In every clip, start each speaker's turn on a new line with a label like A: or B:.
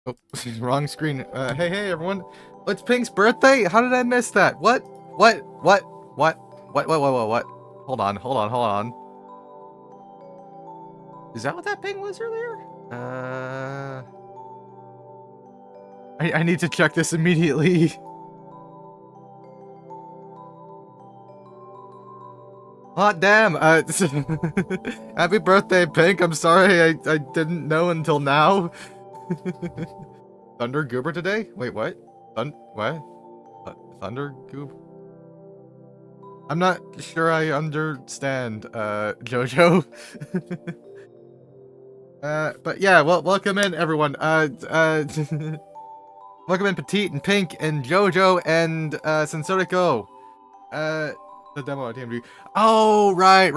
A: Oh, wrong screen. Hey, everyone. It's Pink's birthday? How did I miss that? What? What? What? What? What? Hold on. Is that what that ping was earlier? I need to check this immediately. Hot damn. Happy birthday, Pink. I'm sorry I didn't know until now. Thunder Goober today? Wait, what? What? Thunder Goober? I'm not sure I understand, Jojo. But yeah, well, welcome in, everyone. Welcome in Petite and Pink and Jojo and, Sensorico. The demo at TMG. Oh, right.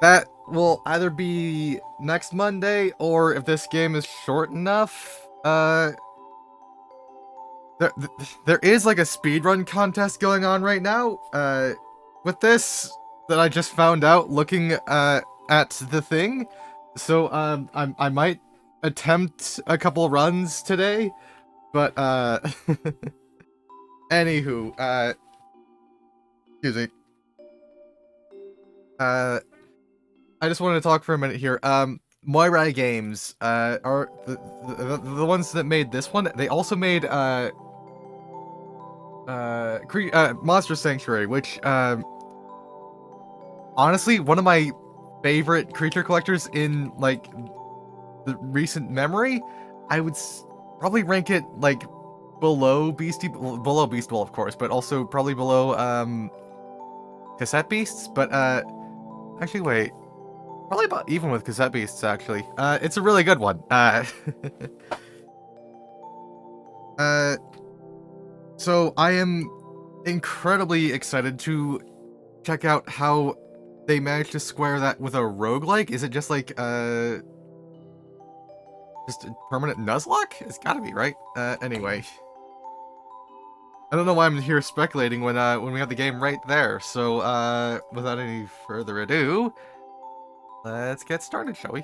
A: That will either be next Monday, or if this game is short enough, there is like a speedrun contest going on right now, with this, that I just found out looking, at the thing. So, I might attempt a couple runs today, but, anywho, excuse me. I just wanted to talk for a minute here. Moirai Games, are the ones that made this one. They also made, Monster Sanctuary, which, honestly, one of my favorite creature collectors in, like, the recent memory. I would probably rank it, like, below Beast Ball, of course, but also probably below, Cassette Beasts, but, actually, wait. Probably about even with Cassette Beasts, actually. It's a really good one. Uh, so I am incredibly excited to check out how they managed to square that with a roguelike. Is it just like, just a permanent Nuzlocke? It's gotta be, right? Anyway. I don't know why I'm here speculating when we have the game right there. So, without any further ado, let's get started, shall we?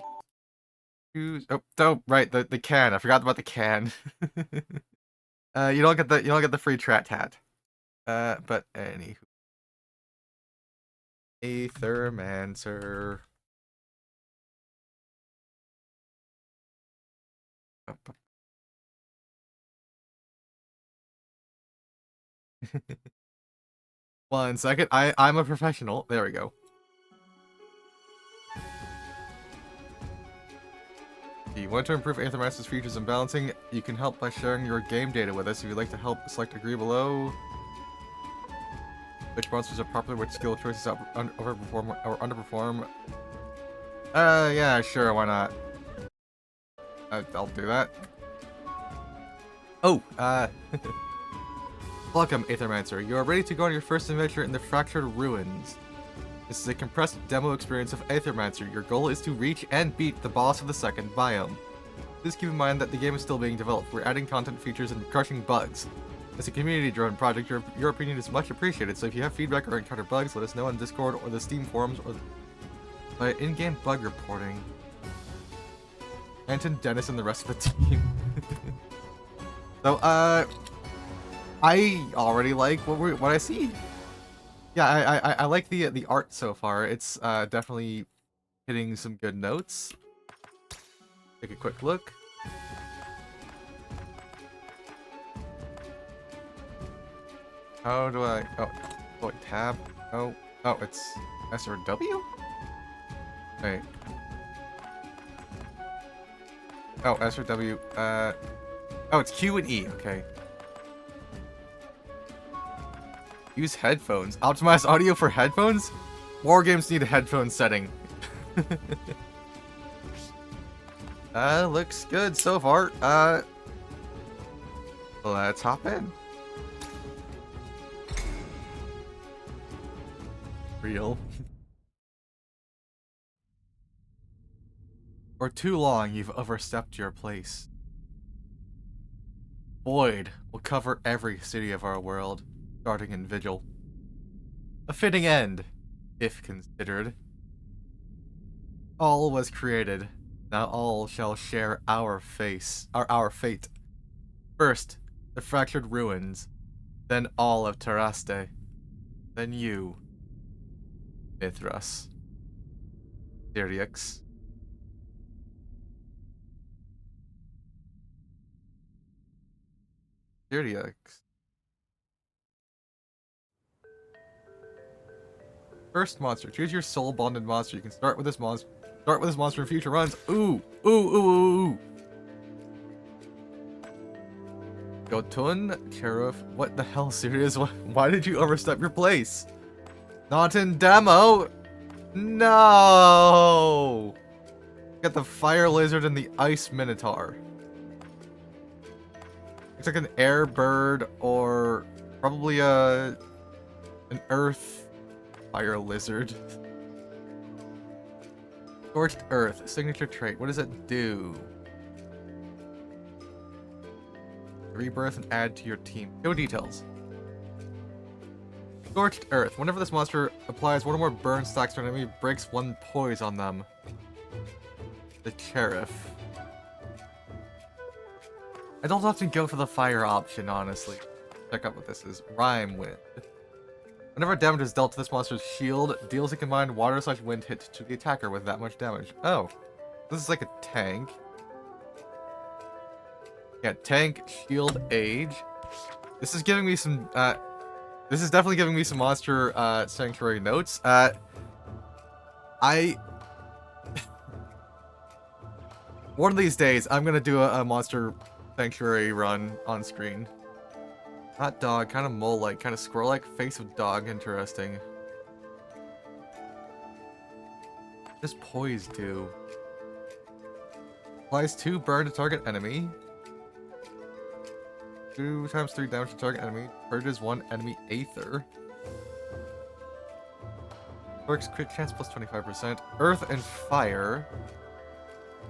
A: Oh, right, the can. I forgot about the can. You don't get the free Trat Tat. But anywho. Aethermancer. One second. I'm a professional. There we go. If you want to improve Aethermancer's features and balancing, you can help by sharing your game data with us. If you'd like to help, select agree below. Which monsters are popular, which skill choices overperform or underperform. Yeah, sure, why not? I'll do that. Oh, welcome, Aethermancer. You are ready to go on your first adventure in the Fractured Ruins. This is a compressed demo experience of Aethermancer. Your goal is to reach and beat the boss of the second biome. Please keep in mind that the game is still being developed. We're adding content, features, and crushing bugs. It's a community-driven project. Your opinion is much appreciated, so if you have feedback or encounter bugs, let us know on Discord or the Steam forums or by in-game bug reporting. Anton, Dennis, and the rest of the team. So, I already like what I see. Yeah, I like the art so far. It's definitely hitting some good notes. Take a quick look. How do I? Oh, tab. Oh, it's S or W. Wait. Oh, S or W. Oh, it's Q and E. Okay. Use headphones. Optimize audio for headphones? War games need a headphone setting. Looks good so far. Let's hop in. Real. For too long, you've overstepped your place. Void will cover every city of our world, starting in Vigil. A fitting end, if considered. All was created Now all shall share our fate. First, the fractured ruins, then all of Taraste, then you, Mithras, Syriax. Syriax. First monster. Choose your soul bonded monster. You can start with this monster. Start with this monster in future runs. Ooh, ooh, ooh, ooh, ooh. Jotun, Cherif. What the hell, serious? Why did you overstep your place? Not in demo. No. Got the fire lizard and the ice minotaur. Looks like an air bird or probably an earth fire lizard. Scorched Earth, signature trait. What does it do? Rebirth and add to your team. No details. Scorched Earth. Whenever this monster applies one or more burn stacks to an enemy, it breaks one poise on them. The Cherif. I don't often go for the fire option, honestly. Check out what this is. Rime Wind. Whenever damage is dealt to this monster's shield, deals a combined water/wind hit to the attacker with that much damage. Oh. This is like a tank. Yeah, tank, shield, age. This is giving me some, this is definitely giving me some monster, sanctuary notes. One of these days, I'm gonna do a monster sanctuary run on screen. Not dog, kind of mole-like, kind of squirrel-like, face of dog, interesting. What does poise do? Applies 2 burn to target enemy. 2 times 3 damage to target enemy. Purges 1 enemy Aether. Works crit chance plus 25%. Earth and fire.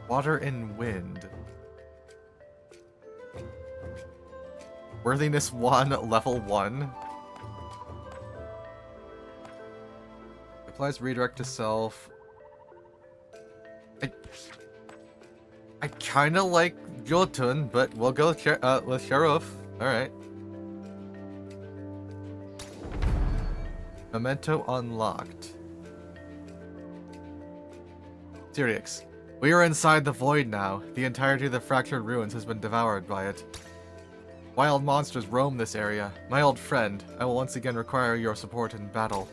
A: Water and wind. Worthiness 1, level 1. Applies redirect to self. I kinda like Jotun, but we'll go with Sheriff. Alright. Memento unlocked. Syriax. We are inside the void now. The entirety of the fractured ruins has been devoured by it. Wild monsters roam this area. My old friend, I will once again require your support in battle.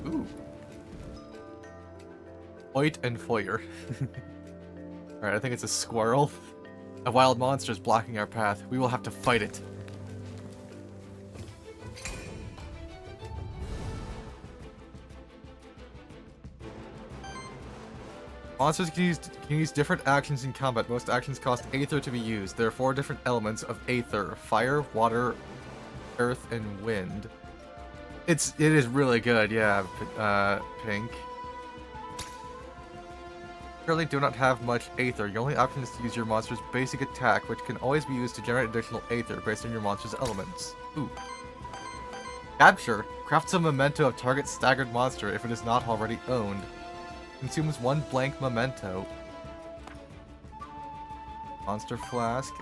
A: Ooh. Oit and Foyer. Alright, I think it's a squirrel. A wild monster is blocking our path. We will have to fight it. Monsters can use different actions in combat. Most actions cost Aether to be used. There are 4 different elements of Aether: fire, water, earth, and wind. It is really good, yeah, Pink. Currently do not have much Aether. Your only option is to use your monster's basic attack, which can always be used to generate additional Aether based on your monster's elements. Ooh. Capture. Crafts a memento of target staggered monster if it is not already owned. Consumes 1 blank memento. Monster flask.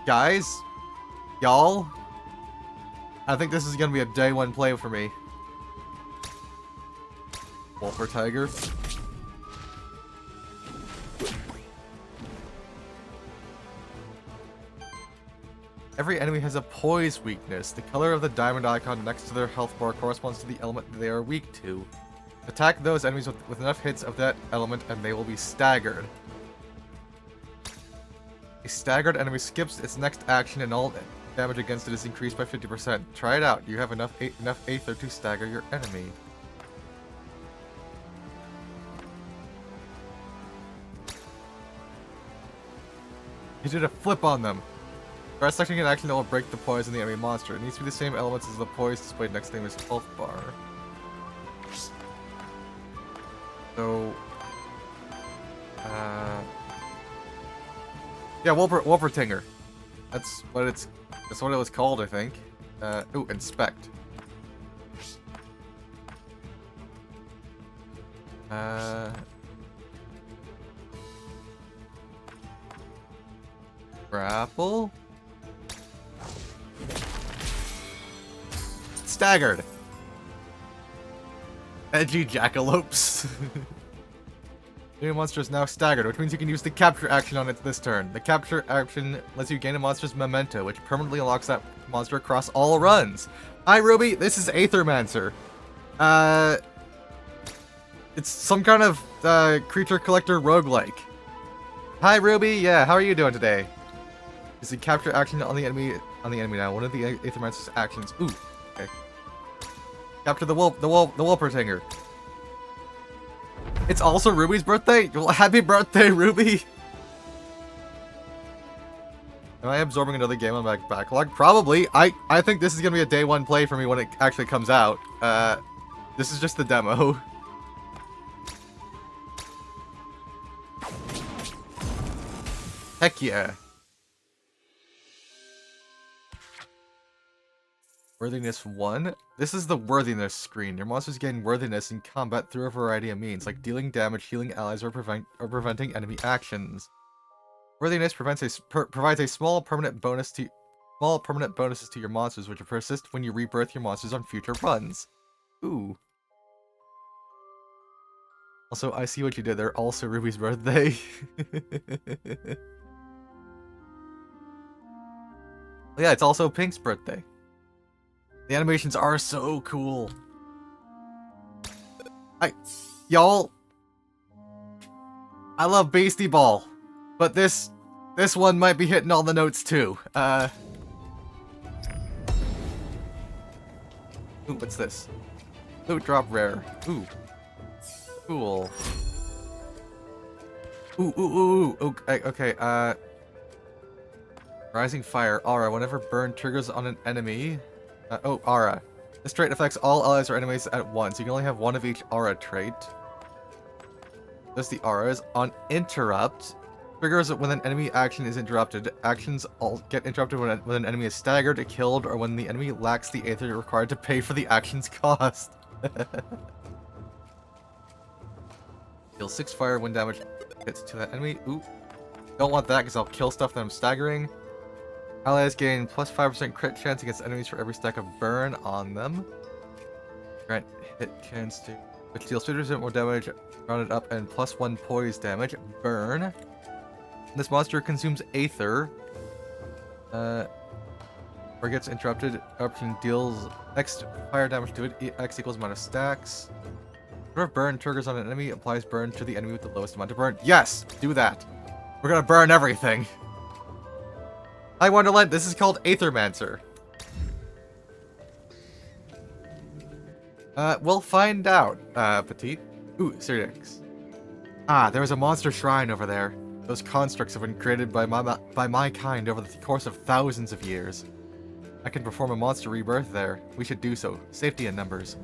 A: Guys? Y'all? I think this is gonna be a day 1 play for me. Wolf or tiger? Every enemy has a poise weakness. The color of the diamond icon next to their health bar corresponds to the element they are weak to. Attack those enemies with enough hits of that element and they will be staggered. A staggered enemy skips its next action and all damage against it is increased by 50%. Try it out. You have enough Aether to stagger your enemy. You did a flip on them. Try selecting an action that will break the poise in the enemy monster. It needs to be the same elements as the poise displayed next to his health bar. So, yeah, Wolpertinger. That's what it was called, I think. Ooh, inspect. Grapple? Staggered! Edgy jackalopes. Your monster is now staggered, which means you can use the capture action on it this turn. The capture action lets you gain a monster's memento, which permanently unlocks that monster across all runs. Hi Ruby, this is Aethermancer. It's some kind of creature collector roguelike. Hi Ruby, yeah, how are you doing today? Is the capture action on the enemy now? One of the Aethermancer's actions. Ooh, okay. Capture the Wolpertinger. It's also Ruby's birthday? Well, happy birthday, Ruby! Am I absorbing another game on my backlog? Probably. I think this is gonna be a day one play for me when it actually comes out. This is just the demo. Heck yeah. Worthiness 1. This is the worthiness screen. Your monsters gain worthiness in combat through a variety of means, like dealing damage, healing allies, or preventing enemy actions. Worthiness provides a small permanent bonuses to your monsters, which will persist when you rebirth your monsters on future runs. Ooh. Also, I see what you did there. Also Ruby's birthday. Yeah, it's also Pink's birthday. The animations are so cool. Y'all, I love Beastie Ball, but this one might be hitting all the notes too. Ooh, what's this? Loot drop rare. Ooh. Cool. Ooh. Okay, Rising Fire. Aura. Whenever burn triggers on an enemy. Aura. This trait affects all allies or enemies at once. You can only have one of each aura trait. Just the auras. On interrupt. Triggers when an enemy action is interrupted. Actions all get interrupted when an enemy is staggered, killed, or when the enemy lacks the aether required to pay for the action's cost. Deal 6 fire when damage hits to that enemy. Ooh. Don't want that because I'll kill stuff that I'm staggering. Allies gain plus 5% crit chance against enemies for every stack of burn on them. Grant hit chance to which deals 50% more damage rounded up and plus 1 poise damage. Burn. This monster consumes Aether. Or gets interrupted. Eruption deals X fire damage to it. X equals amount of stacks. Whenever burn triggers on an enemy, applies burn to the enemy with the lowest amount of burn. Yes! Do that! We're gonna burn everything! Hi Wonderland, this is called Aethermancer. We'll find out, Petite. Ooh, Syrinx. Ah, there was a monster shrine over there. Those constructs have been created by my kind over the course of thousands of years. I can perform a monster rebirth there. We should do so. Safety in numbers.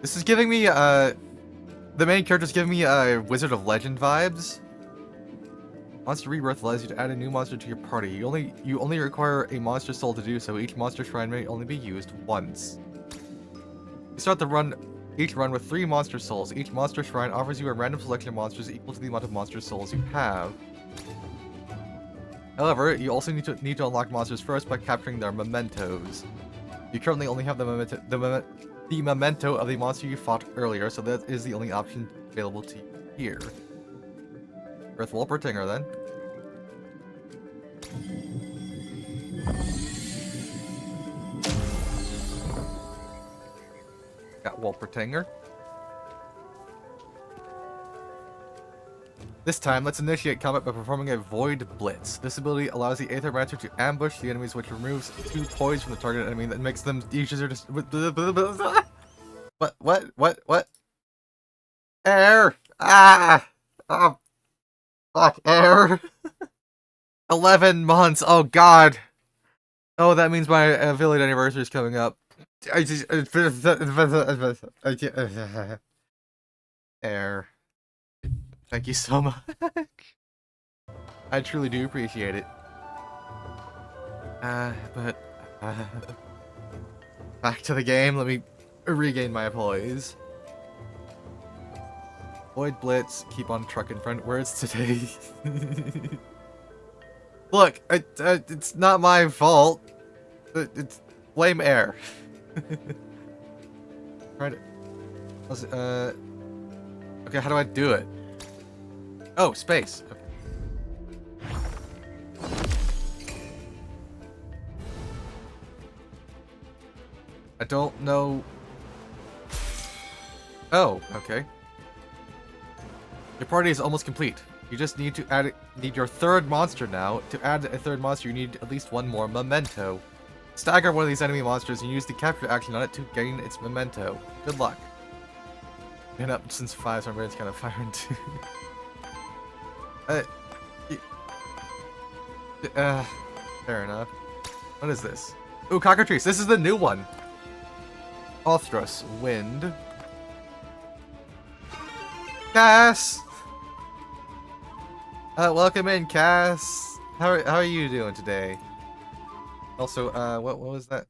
A: This is giving me, the main character's giving me, Wizard of Legend vibes. Monster Rebirth allows you to add a new monster to your party. You only require a monster soul to do so. Each monster shrine may only be used once. You start each run with 3 monster souls. Each monster shrine offers you a random selection of monsters equal to the amount of monster souls you have. However, you also need to unlock monsters first by capturing their mementos. You currently only have the memento of the monster you fought earlier, so that is the only option available to you here. Earth Wolpertinger, then. Got Wolpertinger. This time, let's initiate combat by performing a Void Blitz. This ability allows the Aethermancer to ambush the enemies, which removes 2 poise from the target enemy that makes them easier to... What? Air! Ah! Oh, fuck, air! 11 months, oh god! Oh, that means my affiliate anniversary is coming up. Air. Thank you so much. I truly do appreciate it. Back to the game. Let me regain my poise. Void Blitz. Keep on trucking front words today. Look, it's not my fault. It's blame air. Try to. Okay, how do I do it? Oh, space. Okay. I don't know. Oh, okay. Your party is almost complete. You just need to need your third monster now. To add a third monster, you need at least one more memento. Stagger one of these enemy monsters and use the capture action on it to gain its memento. Good luck. Been up since 5, so my brain's kind of firing too. Fair enough. What is this? Ooh, Cockatrice. This is the new one. Othros, Wind. Cass! Welcome in, Cass. How are you doing today? Also, what was that?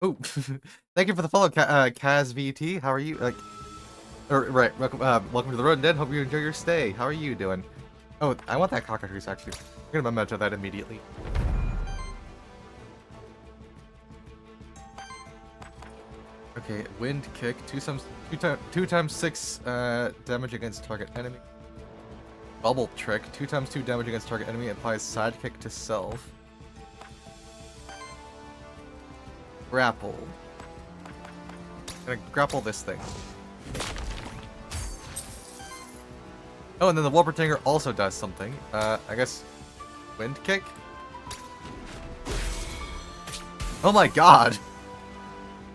A: Oh, thank you for the follow, Kaz VT. How are you? Right. Welcome to the Road and Dead. Hope you enjoy your stay. How are you doing? Oh, I want that Cockatrice actually. I'm gonna memento that immediately. Okay, Wind Kick, 2 times 6 damage against target enemy. Bubble Trick, 2 times 2 damage against target enemy, applies Sidekick to self. Grapple. I'm gonna grapple this thing. Oh, and then the Warper Tinger also does something. I guess Wind Kick? Oh my god!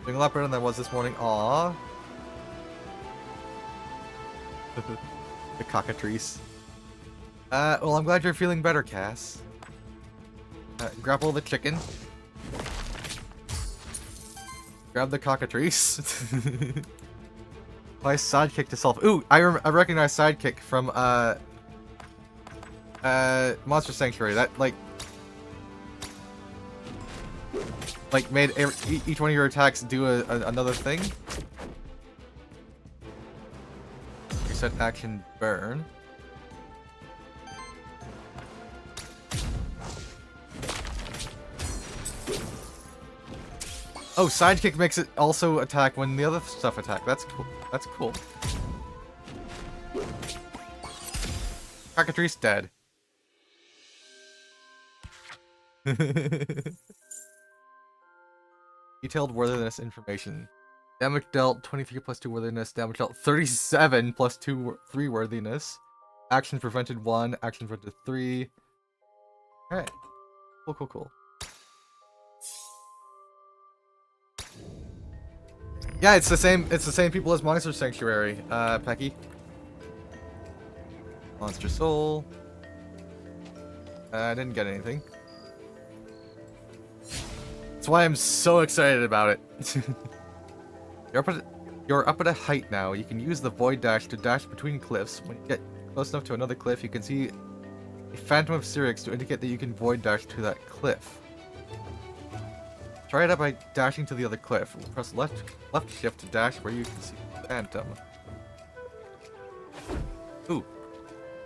A: Doing a lot better than I was this morning. Aww. The Cockatrice. Well, I'm glad you're feeling better, Cass. Grapple the chicken. Grab the Cockatrice. Apply Sidekick to self. Ooh, I recognize Sidekick from, Monster Sanctuary. That, like made each one of your attacks do another thing. Reset action burn. Oh, Sidekick makes it also attack when the other stuff attack. That's cool. That's cool. Cockatrice dead. Detailed worthiness information. Damage dealt 23 plus 2 worthiness. Damage dealt 37 plus 3 worthiness. Action prevented 1. Action prevented 3. Alright. Cool. Yeah, it's the same people as Monster Sanctuary, Pecky. Monster Soul. I didn't get anything. That's why I'm so excited about it. You're up at a height now. You can use the Void Dash to dash between cliffs. When you get close enough to another cliff, you can see a Phantom of Syrinx to indicate that you can Void Dash to that cliff. Try it out by dashing to the other cliff. Press left shift to dash where you can see the Phantom. Ooh.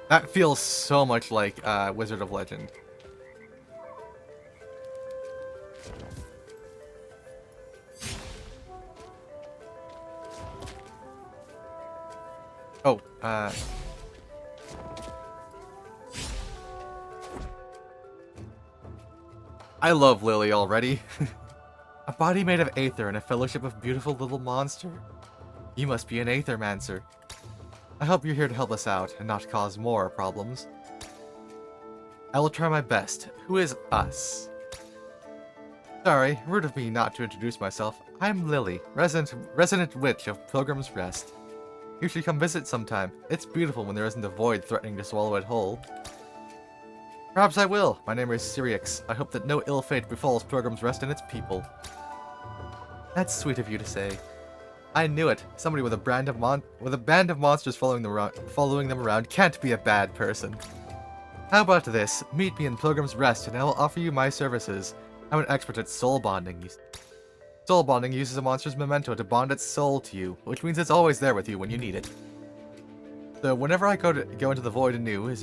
A: That feels so much like Wizard of Legend. Oh, I love Lily already. A body made of aether and a fellowship of beautiful little monster. You must be an Aethermancer. I hope you're here to help us out and not cause more problems. I will try my best. Who is us? Sorry, rude of me not to introduce myself. I'm Lily, resident witch of Pilgrim's Rest. You should come visit sometime. It's beautiful when there isn't a void threatening to swallow it whole. Perhaps I will. My name is Syrinx. I hope that no ill fate befalls Pilgrim's Rest and its people. That's sweet of you to say. I knew it. Somebody with a band of monsters following them around can't be a bad person. How about this? Meet me in Pilgrim's Rest and I will offer you my services. I'm an expert at soul bonding. Soul bonding uses a monster's memento to bond its soul to you, which means it's always there with you when you need it. So whenever I go into the void anew, it's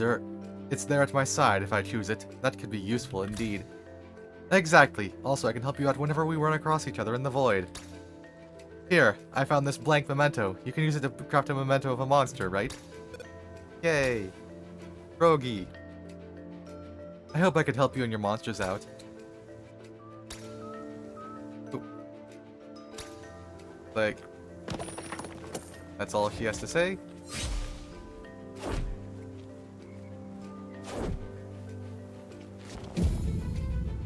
A: there at my side if I choose it. That could be useful indeed. Exactly. Also, I can help you out whenever we run across each other in the void. Here, I found this blank memento. You can use it to craft a memento of a monster, right? Yay! Rogi. I hope I could help you and your monsters out. Ooh. Like, that's all she has to say.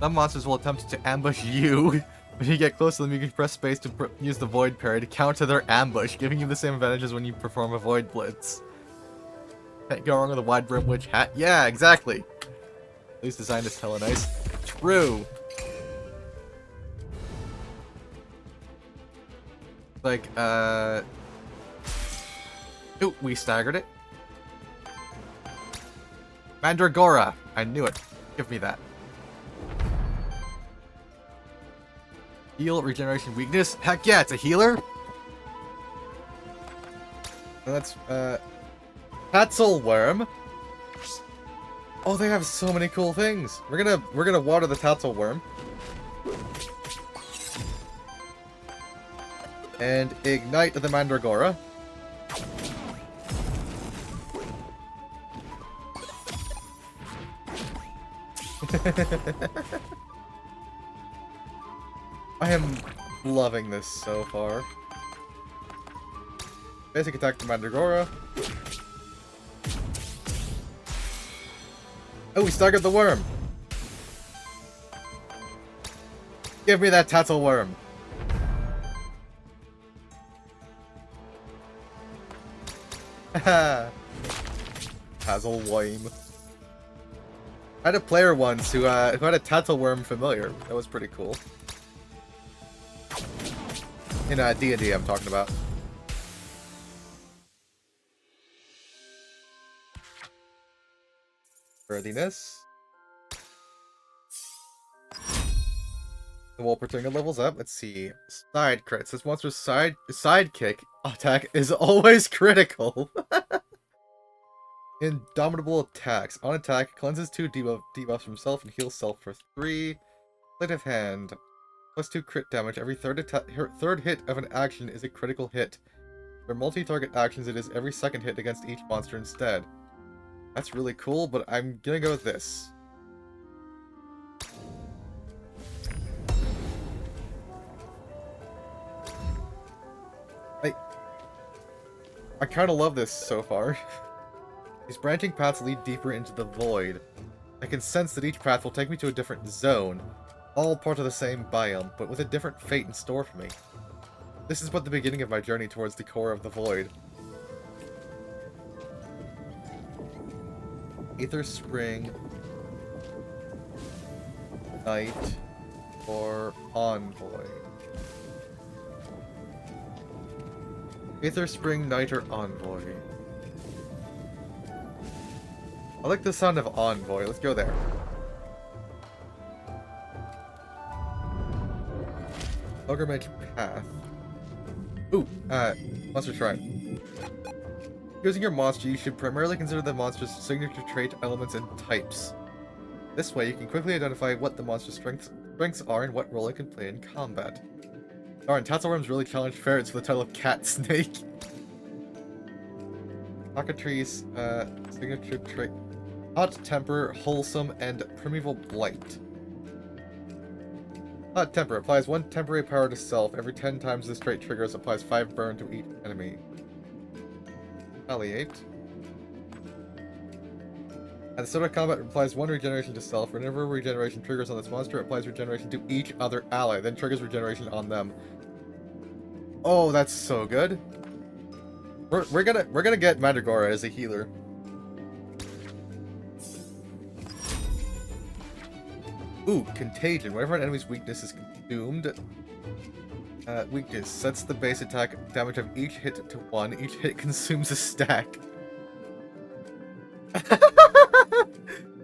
A: Some monsters will attempt to ambush you. When you get close to them, you can press space to use the Void Parry to counter their ambush, giving you the same advantage as when you perform a Void Blitz. Can't go wrong with a wide brim witch hat. Yeah, exactly. At least design is hella nice. True. Like, ooh, we staggered it. Mandragora! I knew it. Give me that. Heal, regeneration, weakness. Heck yeah, it's a healer. And that's Tatzel Worm. Oh, they have so many cool things. We're gonna water the Tatzel Worm. And ignite the Mandragora. I am loving this so far. Basic attack to Mandragora. Oh, we staggered the worm. Give me that Tatzel Worm. Haha. Tatzel Worm. I had a player once who had a Tatzel Worm familiar. That was pretty cool. In D&D I'm talking about. Worthiness. The Wolpertinger levels up. Let's see. Side crits. This monster's sidekick attack is always critical. Indomitable attacks. On attack, cleanses 2 debuffs from self and heals self for 3. Sleight of hand. +2 crit damage. Every third hit of an action is a critical hit. For multi-target actions, it is every second hit against each monster instead. That's really cool, but I'm gonna go with this. I kind of love this so far. These branching paths lead deeper into the void. I can sense that each path will take me to a different zone. All part of the same biome, but with a different fate in store for me. This is but the beginning of my journey towards the core of the void. Aether Spring, Knight, or Envoy. Aether Spring, Knight, or Envoy. I like the sound of Envoy. Let's go there. Pilgrimage Path. Ooh, Monster Shrine. Using your monster, you should primarily consider the monster's signature trait, elements, and types. This way, you can quickly identify what the monster's strengths are and what role it can play in combat. Darn, Tatzelworms really challenged ferrets for the title of Cat Snake. Cockatrice, signature trait. Hot Temper, Wholesome, and Primeval Blight. Hot Temper applies 1 temporary power to self. Every 10 times this trait triggers, applies 5 burn to each enemy. Palliate. At the start of combat, it applies 1 regeneration to self. Whenever regeneration triggers on this monster, it applies regeneration to each other ally, then triggers regeneration on them. Oh, that's so good. We're gonna get Mandragora as a healer. Ooh, Contagion. Whenever an enemy's weakness is consumed, weakness sets the base attack damage of each hit to 1. Each hit consumes a stack.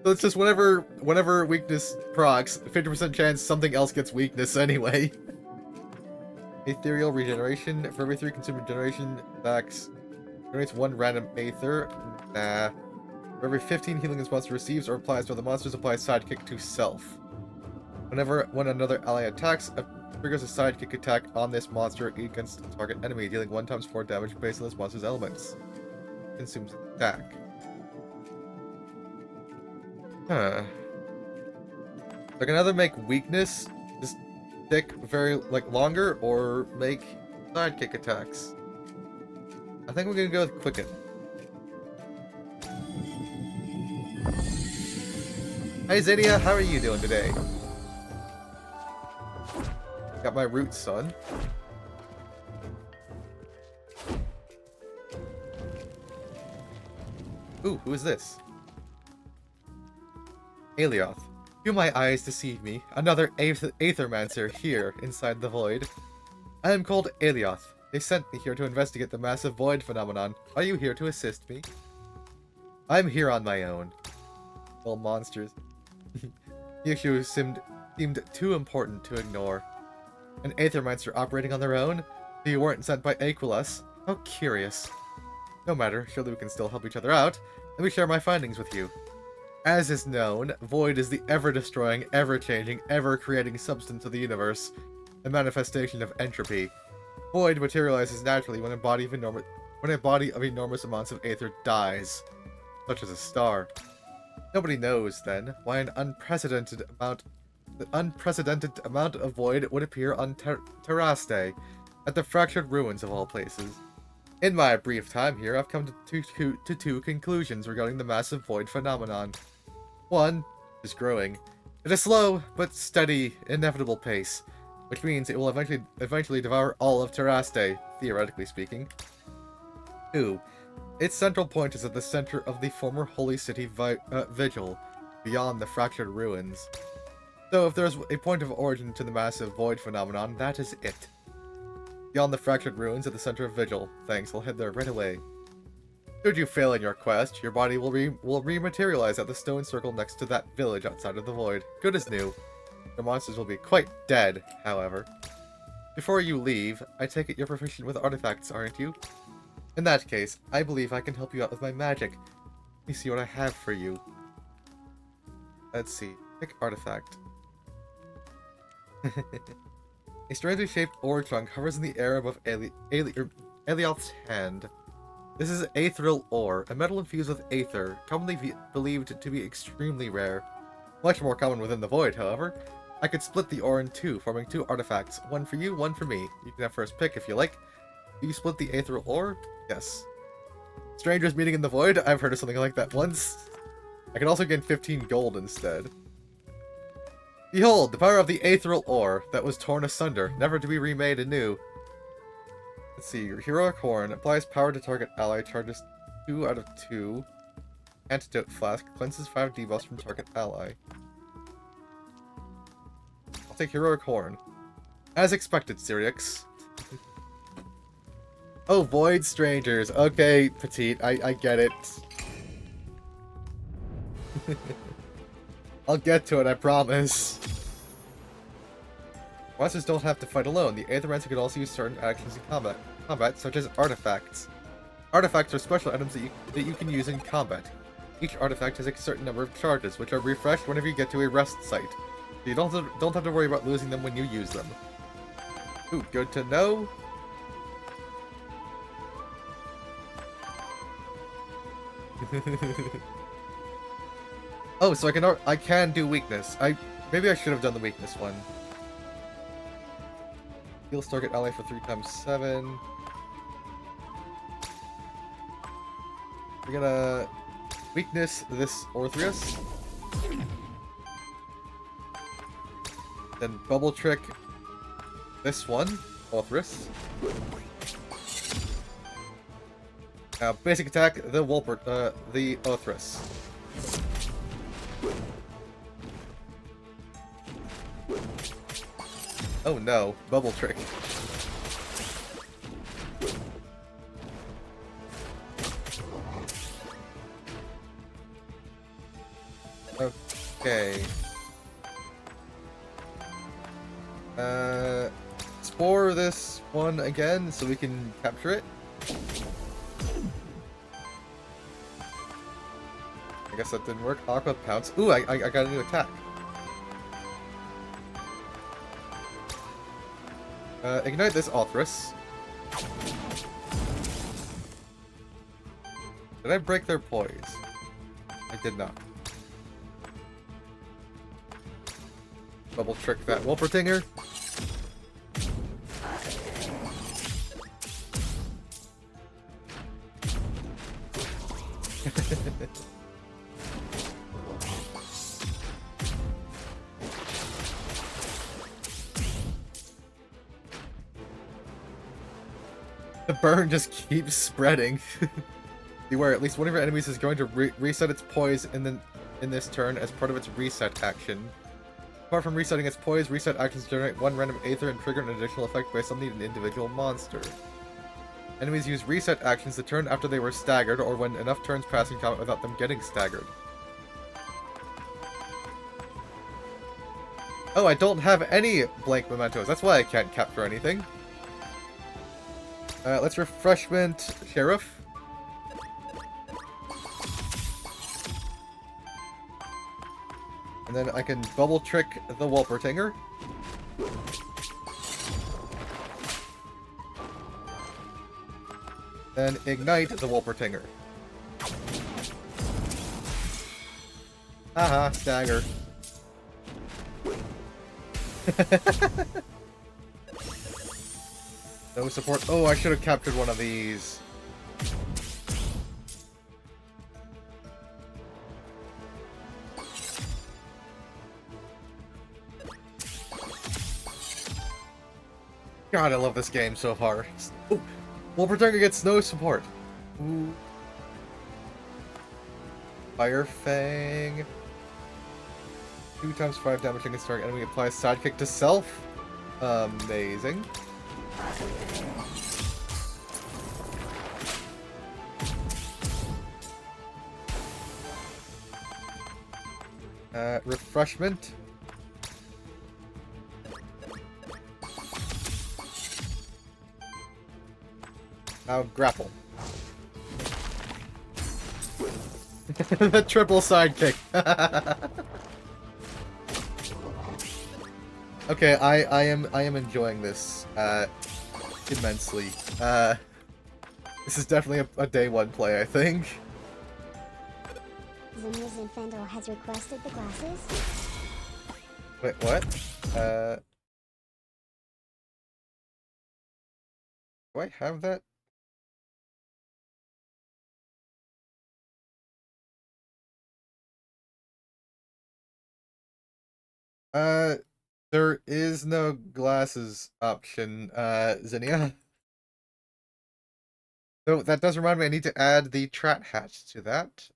A: So it's just whenever weakness procs, 50% chance something else gets weakness anyway. Ethereal regeneration. For every 3 consumed regeneration stacks, generates 1 random Aether. Nah. For every 15 healing this monster receives or applies to other monsters, applies sidekick to self. When another ally attacks, triggers a sidekick attack on this monster against a target enemy, dealing 1 times 4 damage based on this monster's elements. Consumes attack. Huh. I can either make weakness just stick very longer, or make sidekick attacks. I think we're gonna go with Quicken. Hey Zydia, how are you doing today? Got my root son. Ooh, who is this? Aelioth. Do my eyes deceive me? Another Aethermancer here, inside the void. I am called Aelioth. They sent me here to investigate the massive void phenomenon. Are you here to assist me? I'm here on my own. Well, monsters. The issue seemed too important to ignore. An Aethermancer operating on their own? You weren't sent by Aquilus? How curious. No matter, surely we can still help each other out. Let me share my findings with you. As is known, Void is the ever-destroying, ever-changing, ever-creating substance of the universe, a manifestation of entropy. Void materializes naturally when a body of enormous amounts of Aether dies, such as a star. Nobody knows, then, why an unprecedented amount of Void would appear on Terraste, at the fractured ruins of all places. In my brief time here, I've come to two conclusions regarding the massive Void phenomenon. One is growing at a slow but steady, inevitable pace, which means it will eventually devour all of Terraste, theoretically speaking. 2. Its central point is at the center of the former holy city Vigil, beyond the fractured ruins. So if there's a point of origin to the massive Void phenomenon, that is it. Beyond the fractured ruins at the center of Vigil. Thanks, I'll head there right away. Should you fail in your quest, your body will rematerialize at the stone circle next to that village outside of the Void. Good as new. The monsters will be quite dead, however. Before you leave, I take it you're proficient with artifacts, aren't you? In that case, I believe I can help you out with my magic. Let me see what I have for you. Let's see. Pick artifact. A strangely shaped ore trunk hovers in the air above Aelioth's hand. This is Aetherial ore, a metal infused with Aether, commonly believed to be extremely rare. Much more common within the Void, however. I could split the ore in 2, forming 2 artifacts. One for you, one for me. You can have first pick if you like. Do you split the Aetherial ore? Yes. Strangers meeting in the Void? I've heard of something like that once. I can also gain 15 gold instead. Behold, the power of the Aetherial ore that was torn asunder, never to be remade anew. Let's see, your heroic horn applies power to target ally, charges 2 out of 2. Antidote flask cleanses 5 debuffs from target ally. I'll take heroic horn. As expected, Syrinx. Oh, Void Strangers. Okay, Petite, I get it. I'll get to it, I promise. Monsters don't have to fight alone. The Aethermancer could also use certain actions in combat, such as artifacts. Artifacts are special items that you can use in combat. Each artifact has a certain number of charges, which are refreshed whenever you get to a rest site. So you don't have to worry about losing them when you use them. Ooh, good to know. Oh, so I can do weakness. Maybe I should have done the weakness one. Heals target ally for 3 times 7. We're gonna weakness this Orthreus. Then bubble trick this one, Orthreus. Now basic attack the Orthreus. Oh no, bubble trick. Okay. Spore this one again so we can capture it. I guess that didn't work. Aqua Pounce. Ooh, I got a new attack. Ignite this Ulthrus. Did I break their poise? I did not. Double trick that Wolpertinger. The burn just keeps spreading. Beware, at least one of your enemies is going to reset its poise in this turn as part of its reset action. Apart from resetting its poise, reset actions generate one random Aether and trigger an additional effect based on the individual monster. Enemies use reset actions the turn after they were staggered, or when enough turns pass in combat without them getting staggered. Oh, I don't have any blank mementos. That's why I can't capture anything. Let's refreshment Sheriff. And then I can bubble trick the Wolpertinger. Then ignite the Wolpertinger. Haha, stagger. No support. Oh, I should have captured one of these. God, I love this game so far. Ooh, Wolpertinger gets no support. Ooh. Fire Fang. 2 times 5 damage against target enemy. Applies sidekick to self. Amazing. Refreshment. Now grapple. The triple sidekick. Okay, I am enjoying this immensely. This is definitely a day one play, I think.
B: Zinnia's Infandel has requested the glasses.
A: Wait, what? Do I have that? There is no glasses option, Zinnia. So that does remind me, I need to add the Trat Hatch to that.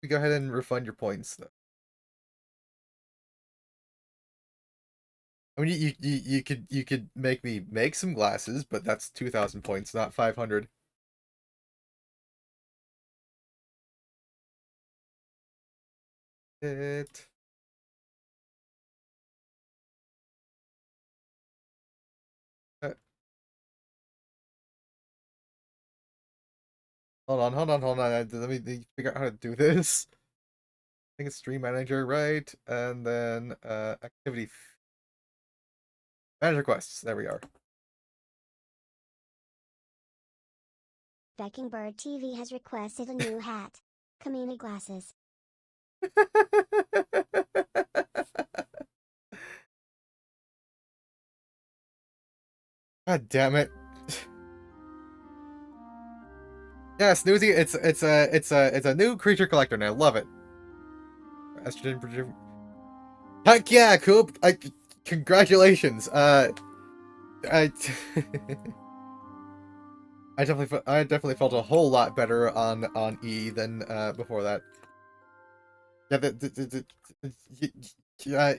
A: We go ahead and refund your points, though. I mean, you could make me make some glasses, but that's 2,000 points, not 500. It. Uh, hold on. Let me figure out how to do this. I think it's Stream Manager, right? And then activity manager quests. There we are.
B: Beckingbird TV has requested a new hat. Kamini glasses.
A: God damn it. Yeah, Snoozy, it's a new creature collector and I love it. Estrogen. Heck yeah, Coop! Congratulations. I I definitely felt a whole lot better on E than before that.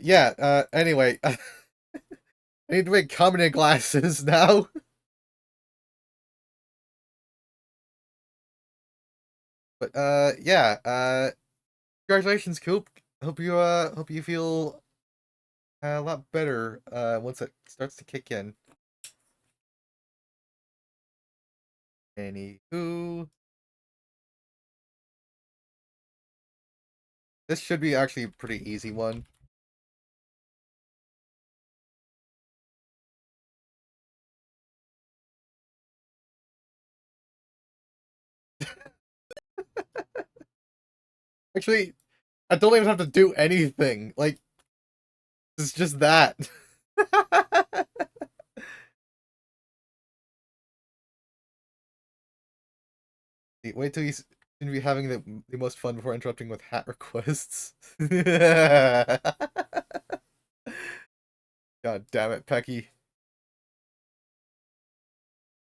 A: Yeah, anyway, I need to make common glasses now. But yeah, congratulations, Coop. hope you feel a lot better once it starts to kick in. Anywho, this should be actually a pretty easy one. Actually, I don't even have to do anything. Like, it's just that. Wait till he's gonna be having the most fun before interrupting with hat requests. God damn it, Pecky.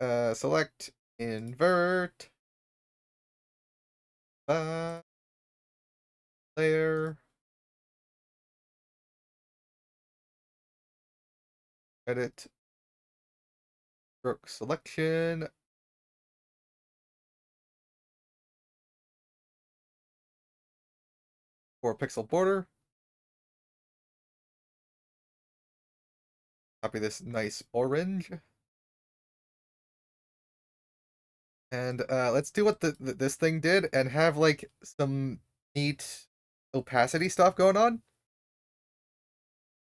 A: Select invert layer, edit stroke selection, 4-pixel border. Copy this nice orange. And let's do what this thing did and have like some neat opacity stuff going on.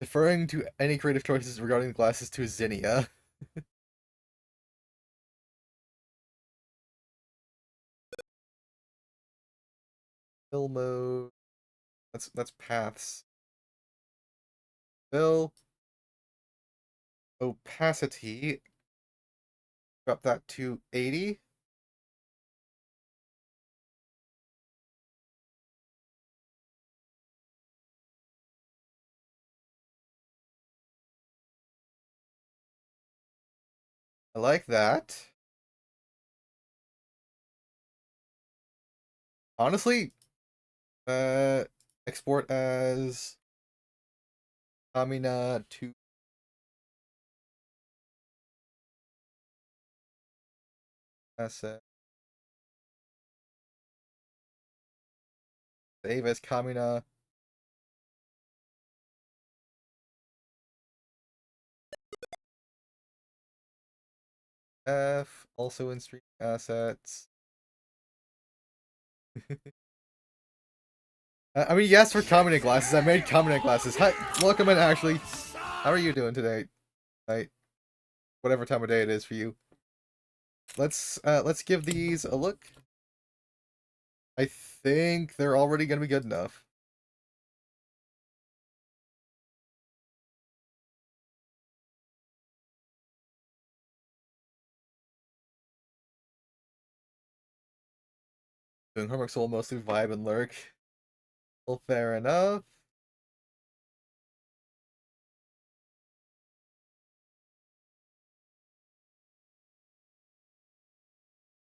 A: Deferring to any creative choices regarding the glasses to Zinnia. Fill mode. That's paths. Fill. Opacity. Drop that to 80. I like that. Honestly, uh, export as Amina to asset. Save as Kamina. F, also in stream assets. I mean, yes, for Kamina glasses. I made Kamina glasses. Hi, welcome in, Ashley. How are you doing today? Night, whatever time of day it is for you. Let's give these a look. I think they're already gonna be good enough. Doing homework, so we'll mostly vibe and lurk. Well, fair enough.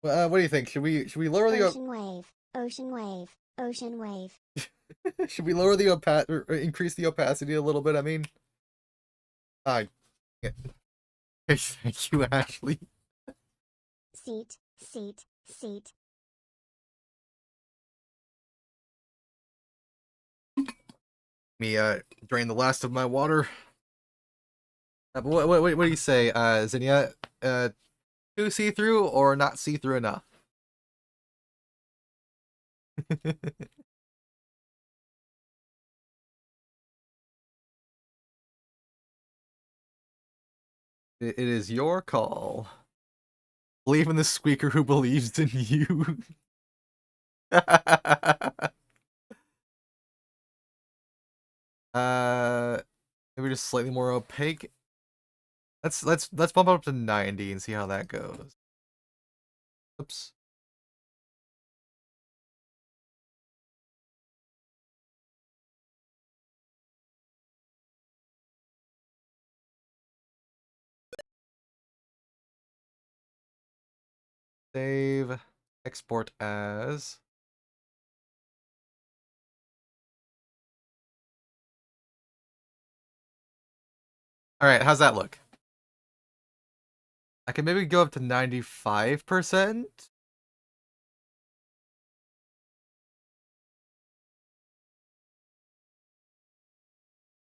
A: What do you think? Should we lower the
B: Ocean wave, ocean wave, ocean wave.
A: should we lower the or increase the opacity a little bit? I mean, I thank you, Ashley.
B: Seat, seat, seat.
A: Me drain the last of my water. But what do you say, Zinnia? Too see through or not see through enough? It is your call. Believe in the squeaker who believes in you. Maybe just slightly more opaque. Let's bump it up to 90 and see how that goes. Oops. Save. Export as. Alright, how's that look? I can maybe go up to 95%.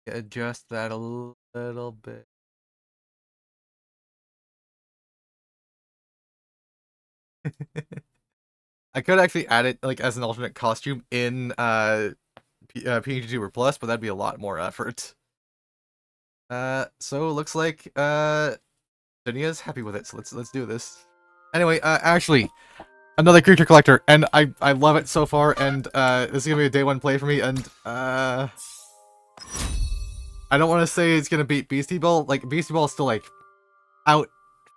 A: Adjust that a little bit. I could actually add it like as an alternate costume in PNG Tuber Plus, but that'd be a lot more effort. So it looks like Dania's happy with it, so let's do this. Anyway, actually, another creature collector, and I love it so far, and this is gonna be a day one play for me, and I don't want to say it's gonna beat Beastie Ball. Like Beastie Ball is still like out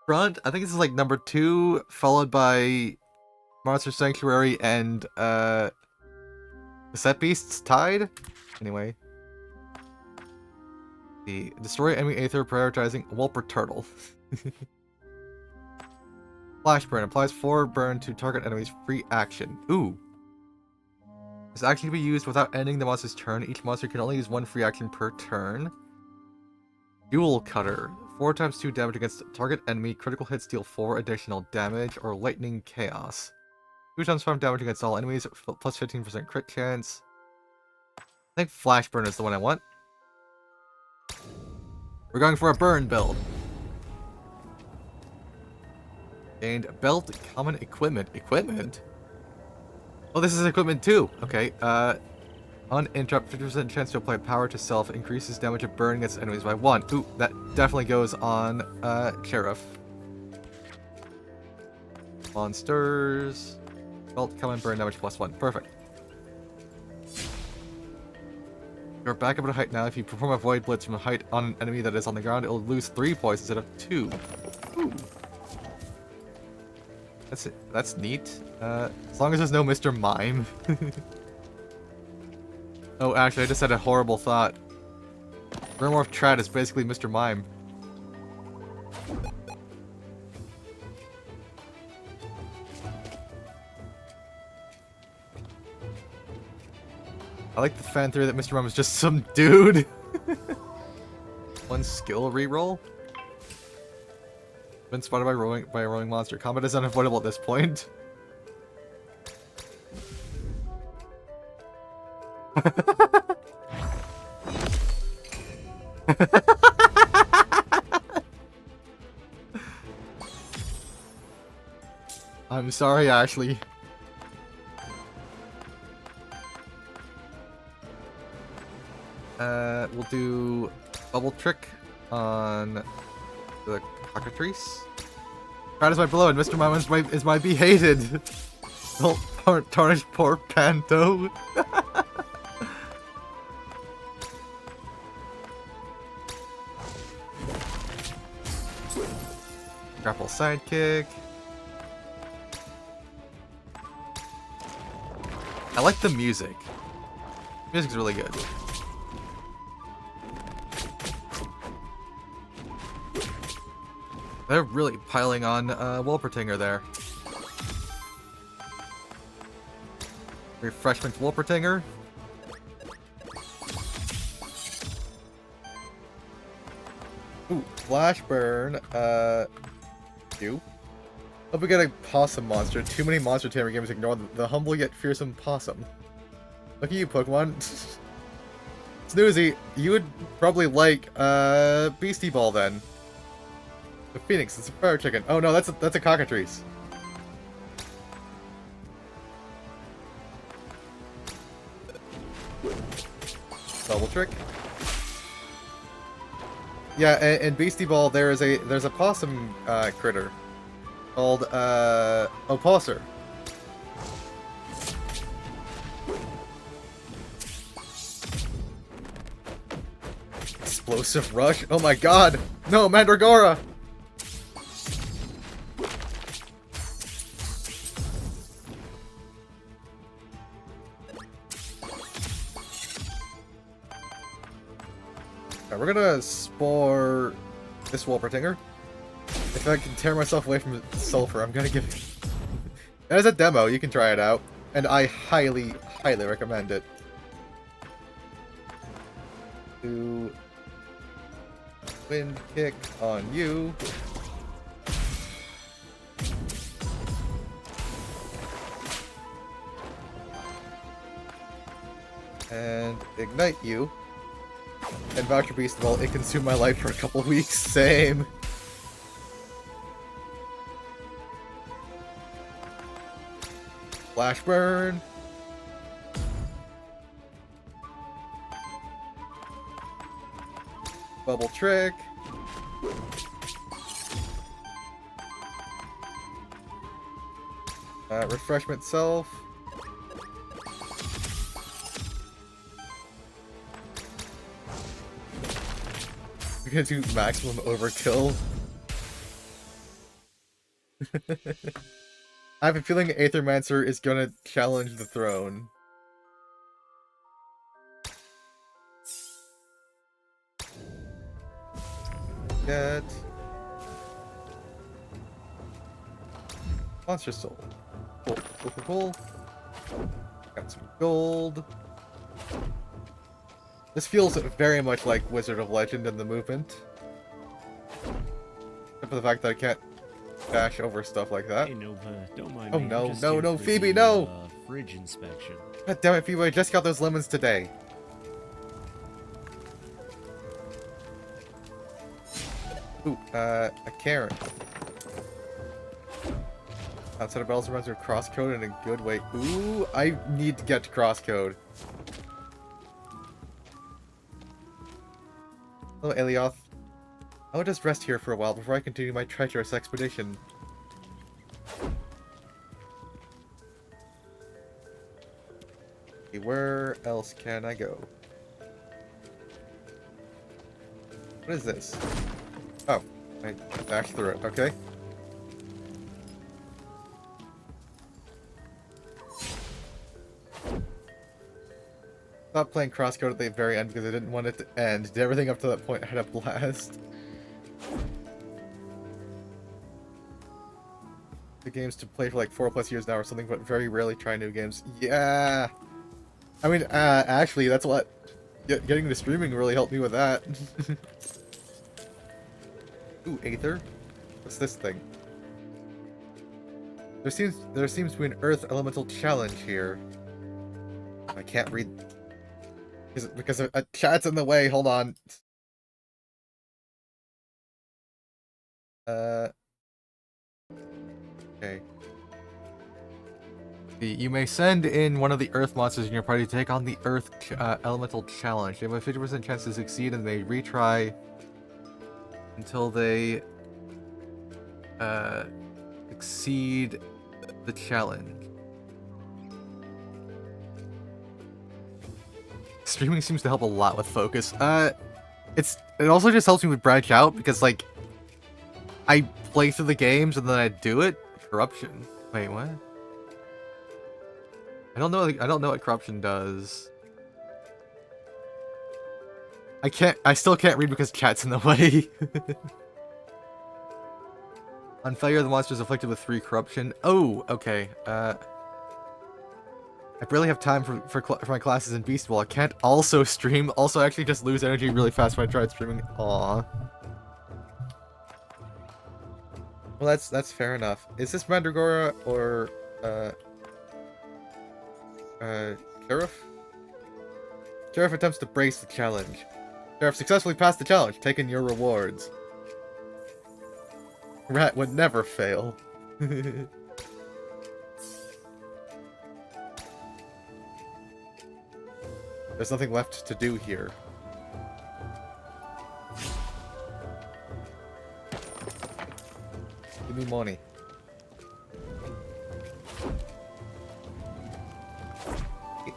A: front. I think this is like number 2, followed by Monster Sanctuary and Cassette Beasts tied. Anyway, the destroy enemy Aether prioritizing Wulper Turtle. Flash burn applies 4 burn to target enemies free action. Ooh. This action can be used without ending the monster's turn. Each monster can only use 1 free action per turn. Dual Cutter. 4 times 2 damage against target enemy. Critical hits deal 4 additional damage. Or Lightning Chaos. 2 times 5 damage against all enemies. Plus 15% crit chance. I think Flash Burn is the one I want. We're going for a burn build. Gained belt, common equipment. Equipment? Oh, this is equipment too. Okay, uninterrupt 50% chance to apply power to self, increases damage of burn against enemies by 1. Ooh, that definitely goes on Sheriff. Monsters. Belt, common burn damage plus 1. Perfect. You're back up at height now. If you perform a Void Blitz from a height on an enemy that is on the ground, it'll lose 3 points instead of 2. Ooh. That's it. That's neat. As long as there's no Mr. Mime. Oh, actually, I just had a horrible thought. Grimorph Trad is basically Mr. Mime. I like the fan theory that Mr. Mime is just some dude. 1 skill reroll. Been spotted by a rolling monster. Combat is unavoidable at this point. I'm sorry, Ashley. We'll do Bubble Trick on the cockatrice. Pride is my beloved, Mr. Mime is my behated. Don't tarnish poor Panto. Grapple sidekick. I like the music. Music's really good. They're really piling on Wolpertinger there. Refreshment Wolpertinger. Ooh, Flash Burn. You. Hope we get a possum monster. Too many monster tamer games ignore the humble yet fearsome possum. Look at you, Pokemon. Snoozy, you would probably like Beastie Ball then. The Phoenix, it's a fire chicken. Oh no, that's a cockatrice. Double trick. Yeah, and Beastie Ball there's a possum critter called Opossor. Explosive Rush? Oh my god! No, Mandragora! Right, we're gonna spore this Wolpertinger. If I can tear myself away from Sulfur, I'm gonna give it... As a demo, you can try it out. And I highly, highly recommend it. Do... Wind Kick on you. And Ignite you. And Voucher Beast, well, it consumed my life for a couple weeks. Same. Flash burn. Bubble trick. Refreshment self. We're gonna do maximum overkill. I have a feeling Aethermancer is gonna challenge the throne. Get Monster Soul. Cool, cool, cool, cool. Got some gold. This feels very much like Wizard of Legend in the movement. Except for the fact that I can't dash over stuff like that.
C: Hey, Nova, don't mind
A: Oh
C: me. I'm
A: no,
C: just
A: no,
C: here
A: no,
C: for
A: Phoebe,
C: the,
A: no!
C: Fridge inspection.
A: God damn it, Phoebe, I just got those lemons today. Ooh, a Karen. Outside of Bells runs are crosscode in a good way. Ooh, I need to get to crosscode. Hello, Elioth. I will just rest here for a while before I continue my treacherous expedition. Okay, where else can I go? What is this? Oh, I dashed through it, okay. Stopped playing crosscode at the very end because I didn't want it to end. Did everything up to that point I had a blast. The games to play for like 4+ years now or something, but very rarely try new games. Yeah! I mean, actually, that's what... Getting into streaming really helped me with that. Ooh, Aether? What's this thing? There seems to be an Earth Elemental challenge here. I can't read... Is it because a chat's in the way? Hold on. Okay. You may send in one of the Earth monsters in your party to take on the Earth Elemental challenge. They have a 50% chance to succeed, and they retry until they exceed the challenge. Streaming seems to help a lot with focus. It also just helps me with branch out because like I play through the games and then I do it. Corruption. Wait, what? I don't know what corruption does. I still can't read because chat's in the way. On failure, the monster is afflicted with 3 corruption. Oh, okay. I barely have time for my classes in Beast Ball. I can't also stream. Also, I actually just lose energy really fast when I try streaming. Aww. Well, that's fair enough. Is this Mandragora or Sheriff? Sheriff attempts to brace the challenge. Sheriff successfully passed the challenge, taking your rewards. Rat would never fail. There's nothing left to do here. Give me money.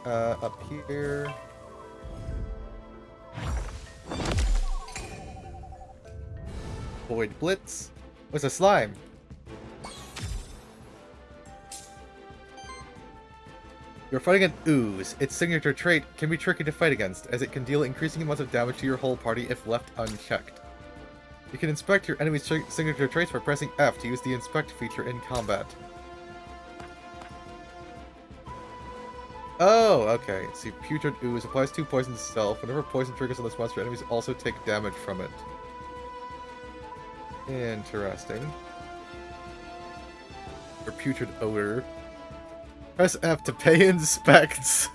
A: Up here. Void Blitz. What's a slime? You're fighting an ooze. Its signature trait can be tricky to fight against, as it can deal increasing amounts of damage to your whole party if left unchecked. You can inspect your enemy's signature traits by pressing F to use the inspect feature in combat. Oh, okay. Let's see, Putrid Ooze applies 2 poison to self. Whenever poison triggers on this monster, enemies also take damage from it. Interesting. Or Putrid Odor. Press F to pay inspects.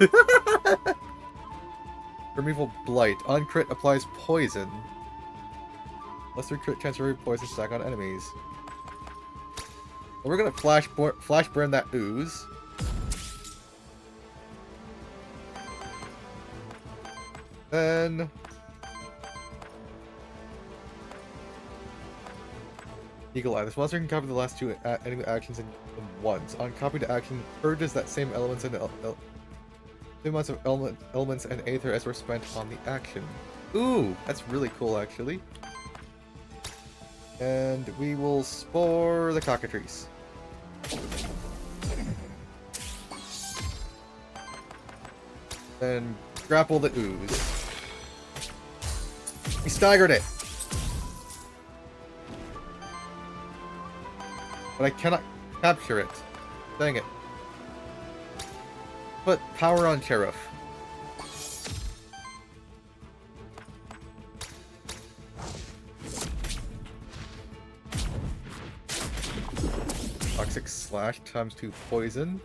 A: Primeval Blight. On crit applies poison. Lesser crit chance to remove poison stack on enemies. Well, we're gonna flash burn that ooze. Then Eagle Eye. This monster can copy the last two enemy actions in once. On copy to action, purges that same elements and same amounts of elements and aether as were spent on the action. Ooh, that's really cool, actually. And we will spore the cockatrice. Then grapple the ooze. We staggered it! But I cannot capture it. Dang it. Put power on Sheriff. Toxic Slash times 2 poison.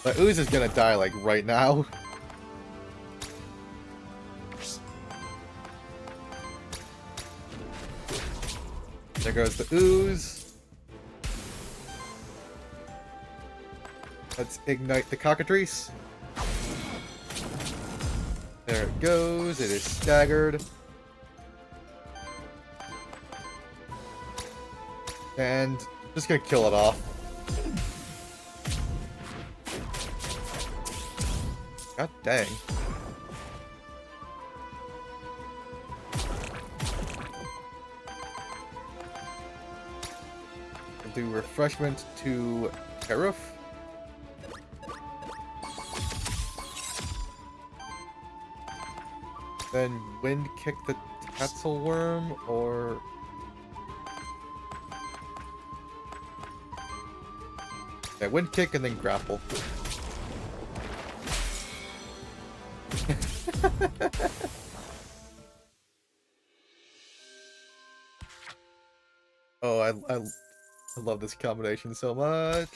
A: The ooze is gonna die, like, right now. There goes the ooze. Let's ignite the cockatrice. There it goes. It is staggered. And just gonna kill it off. God dang. We'll do refreshment to Sheriff. Then wind kick the Tatzelworm, or yeah, wind kick and then grapple. Oh, I love this combination so much.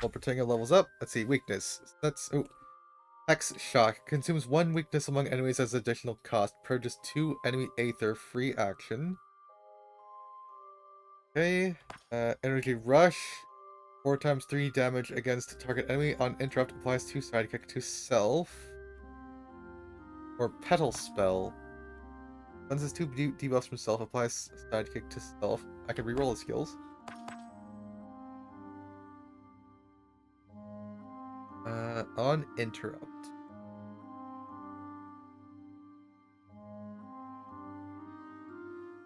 A: While Protecting levels up. Let's see, weakness. That's Hex Shock. Consumes 1 weakness among enemies as additional cost. Purges 2 enemy Aether. Free action. Okay. Energy Rush. 4 times 3 damage against target enemy. On interrupt, applies 2 sidekick to self. Or Petal Spell. Cleanses 2 debuffs from self. Applies sidekick to self. I can reroll the skills. On interrupt.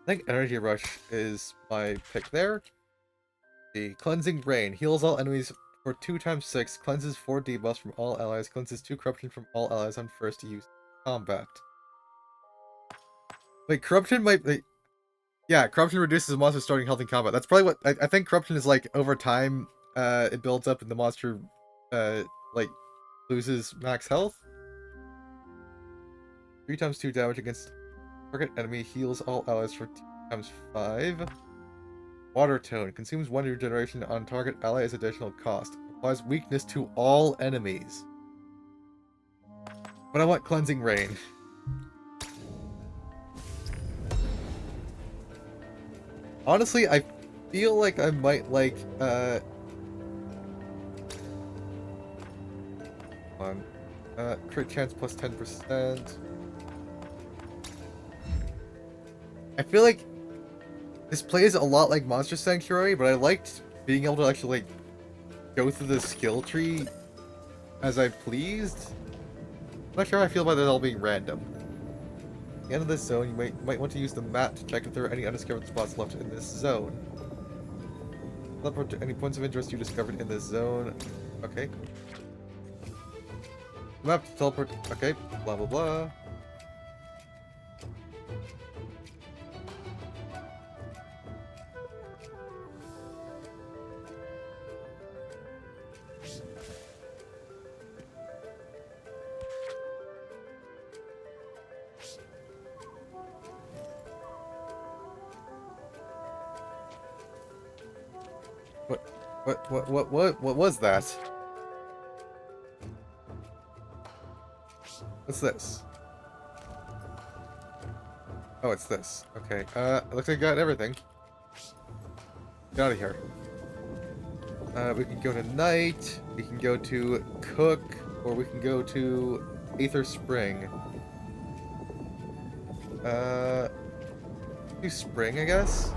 A: I think Energy Rush is my pick there. The Cleansing Rain heals all enemies for 2 times 6, cleanses 4 debuffs from all allies, cleanses 2 corruption from all allies on first use combat. Wait, corruption might be... Yeah, corruption reduces the monster's starting health in combat. That's probably what... I think corruption is like, over time, it builds up and the monster, like, loses max health. 3 times 2 damage against target enemy, heals all allies for 2 times 5. Water Tone consumes 1 regeneration on target ally as additional cost. Applies weakness to all enemies. But I want Cleansing Rain. Honestly, I feel like I might like, crit chance plus 10%. I feel like this plays a lot like Monster Sanctuary, but I liked being able to actually, like, go through the skill tree as I pleased. I'm not sure how I feel about it all being random. At the end of this zone, you might want to use the map to check if there are any undiscovered spots left in this zone. Teleport to any points of interest you discovered in this zone. Okay. Map to teleport. Okay. Blah blah blah. What? What was that? What's this? Oh, it's this. Okay. Looks like I got everything. Get out of here. We can go to night. We can go to cook, or we can go to Aether Spring. Do spring, I guess.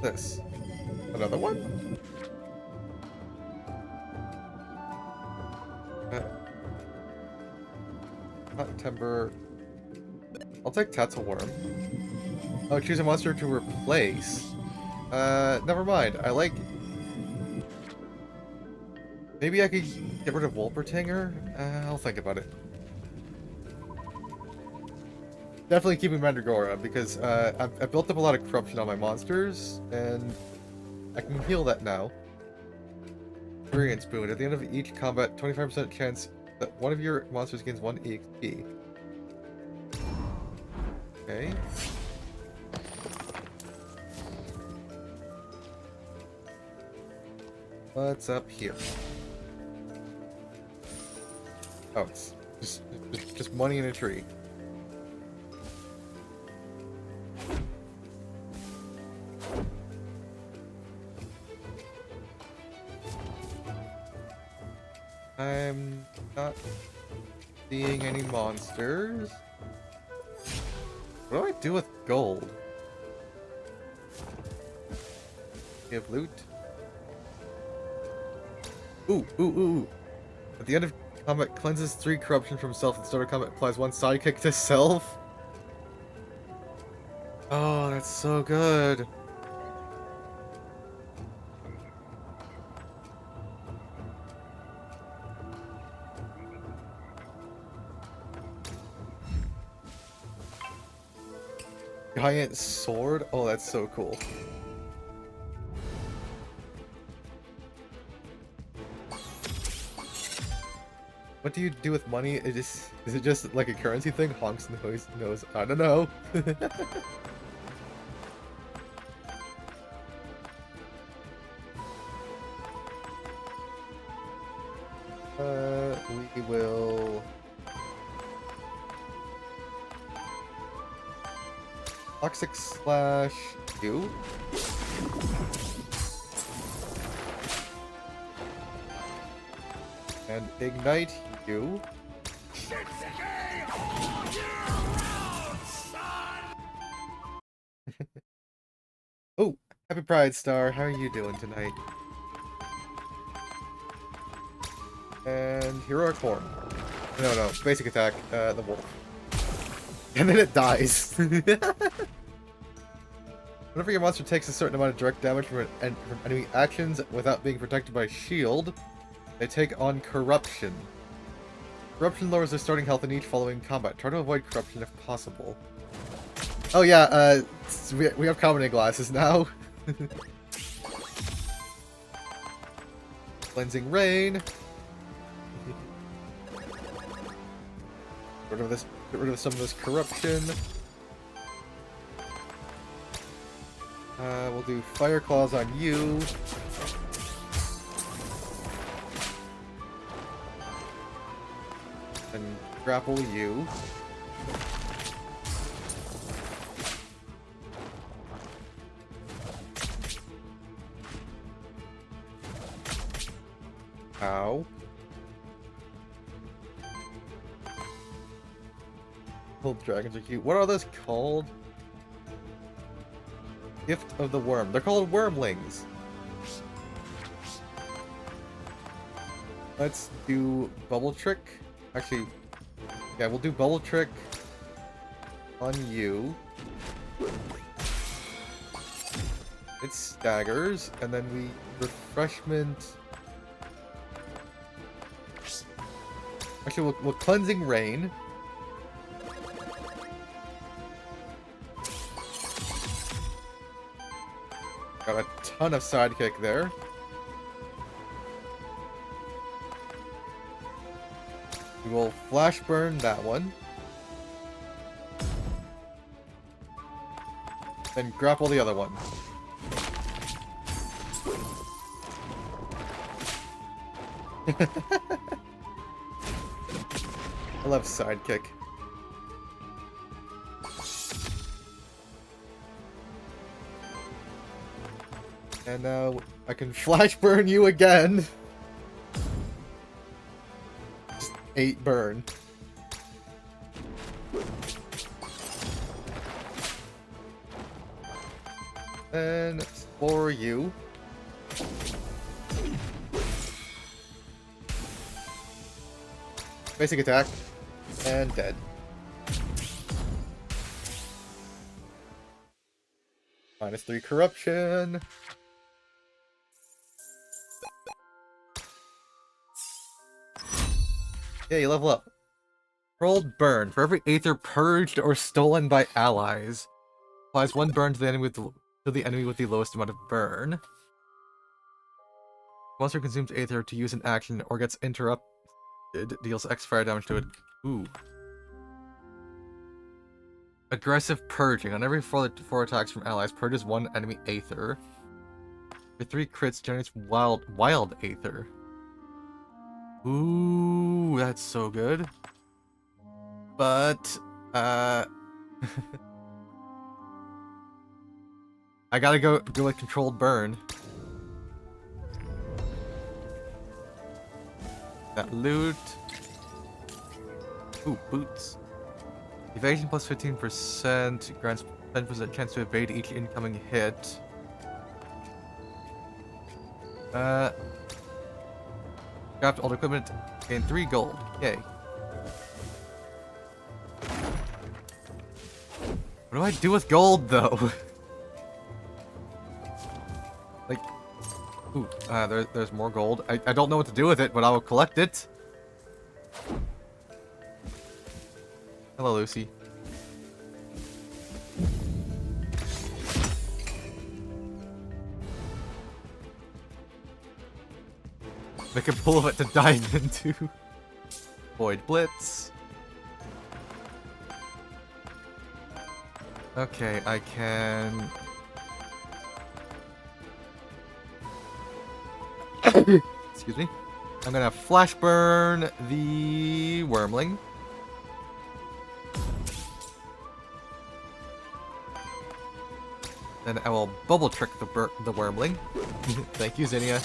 A: This. Another one? Hot timber. I'll take Tatzelworm. Oh, choose a monster to replace. Never mind. I like... Maybe I could get rid of Wolpertinger? I'll think about it. Definitely keeping Mandragora, because I've built up a lot of corruption on my monsters, and I can heal that now. Experience Boon. At the end of each combat, 25% chance that one of your monsters gains 1 EXP. Okay. What's up here? Oh, it's just money in a tree. I'm not seeing any monsters. What do I do with gold? We have loot. Ooh. At the end of combat, cleanses 3 corruption from self. At the start of combat, applies 1 sidekick to self. Oh, that's so good. Giant sword? Oh, that's so cool. What do you do with money? Is it just like a currency thing? Honks knows. I don't know. We will Toxic Slash you. And Ignite you. Oh, happy Pride Star. How are you doing tonight? And Heroic Horn. No, basic attack, the wolf. And then it dies. Whenever your monster takes a certain amount of direct damage from enemy actions without being protected by a shield, they take on Corruption. Corruption lowers their starting health in each following combat. Try to avoid Corruption if possible. Oh yeah, we have Common Glasses now. Cleansing Rain. Get rid of some of this corruption. We'll do Fire Claws on you. And grapple you. Ow. Little dragons are cute. What are those called? Gift of the Worm. They're called wormlings. Let's do Bubble Trick. Actually, yeah, we'll do Bubble Trick on you. It staggers, and then we Refreshment. Actually, we'll Cleansing Rain. Got a ton of sidekick there. We will flash burn that one. Then grapple the other one. I love sidekick. And now I can flash burn you again. Just 8 burn. And for you. Basic attack. And dead. -3 corruption. Yeah, you level up. Controlled burn. For every Aether purged or stolen by allies, applies 1 burn to the enemy with the lowest amount of burn. Monster consumes Aether to use an action or gets interrupted, deals X fire damage to it. Ooh. Aggressive purging. On every 4 attacks from allies, purges 1 enemy Aether. For 3 crits, generates wild Aether. Ooh, that's so good. But, I gotta go with controlled burn. That loot. Ooh, boots. Evasion plus 15% grants 10% chance to evade each incoming hit. Craft old equipment, gain 3 gold. Yay. What do I do with gold, though? Like, ooh, there's more gold. I don't know what to do with it, but I will collect it. Hello, Lucy. Make a pool of it to dive into. Void Blitz. Okay, I can... Excuse me. I'm gonna flash burn the Wormling. Then I will bubble trick the Wormling. Thank you, Zinnia.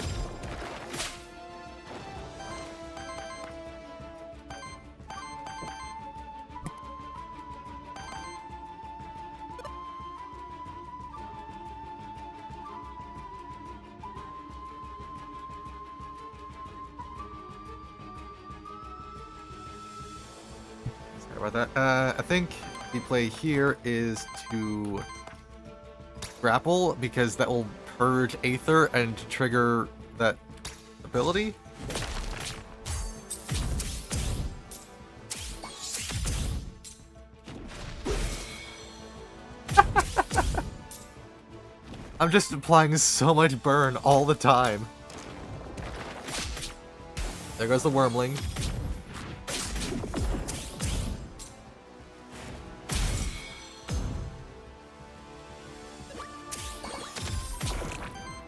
A: Sorry about that. I think the play here is to grapple, because that will purge Aether and trigger that ability. I'm just applying so much burn all the time. There goes the Wormling.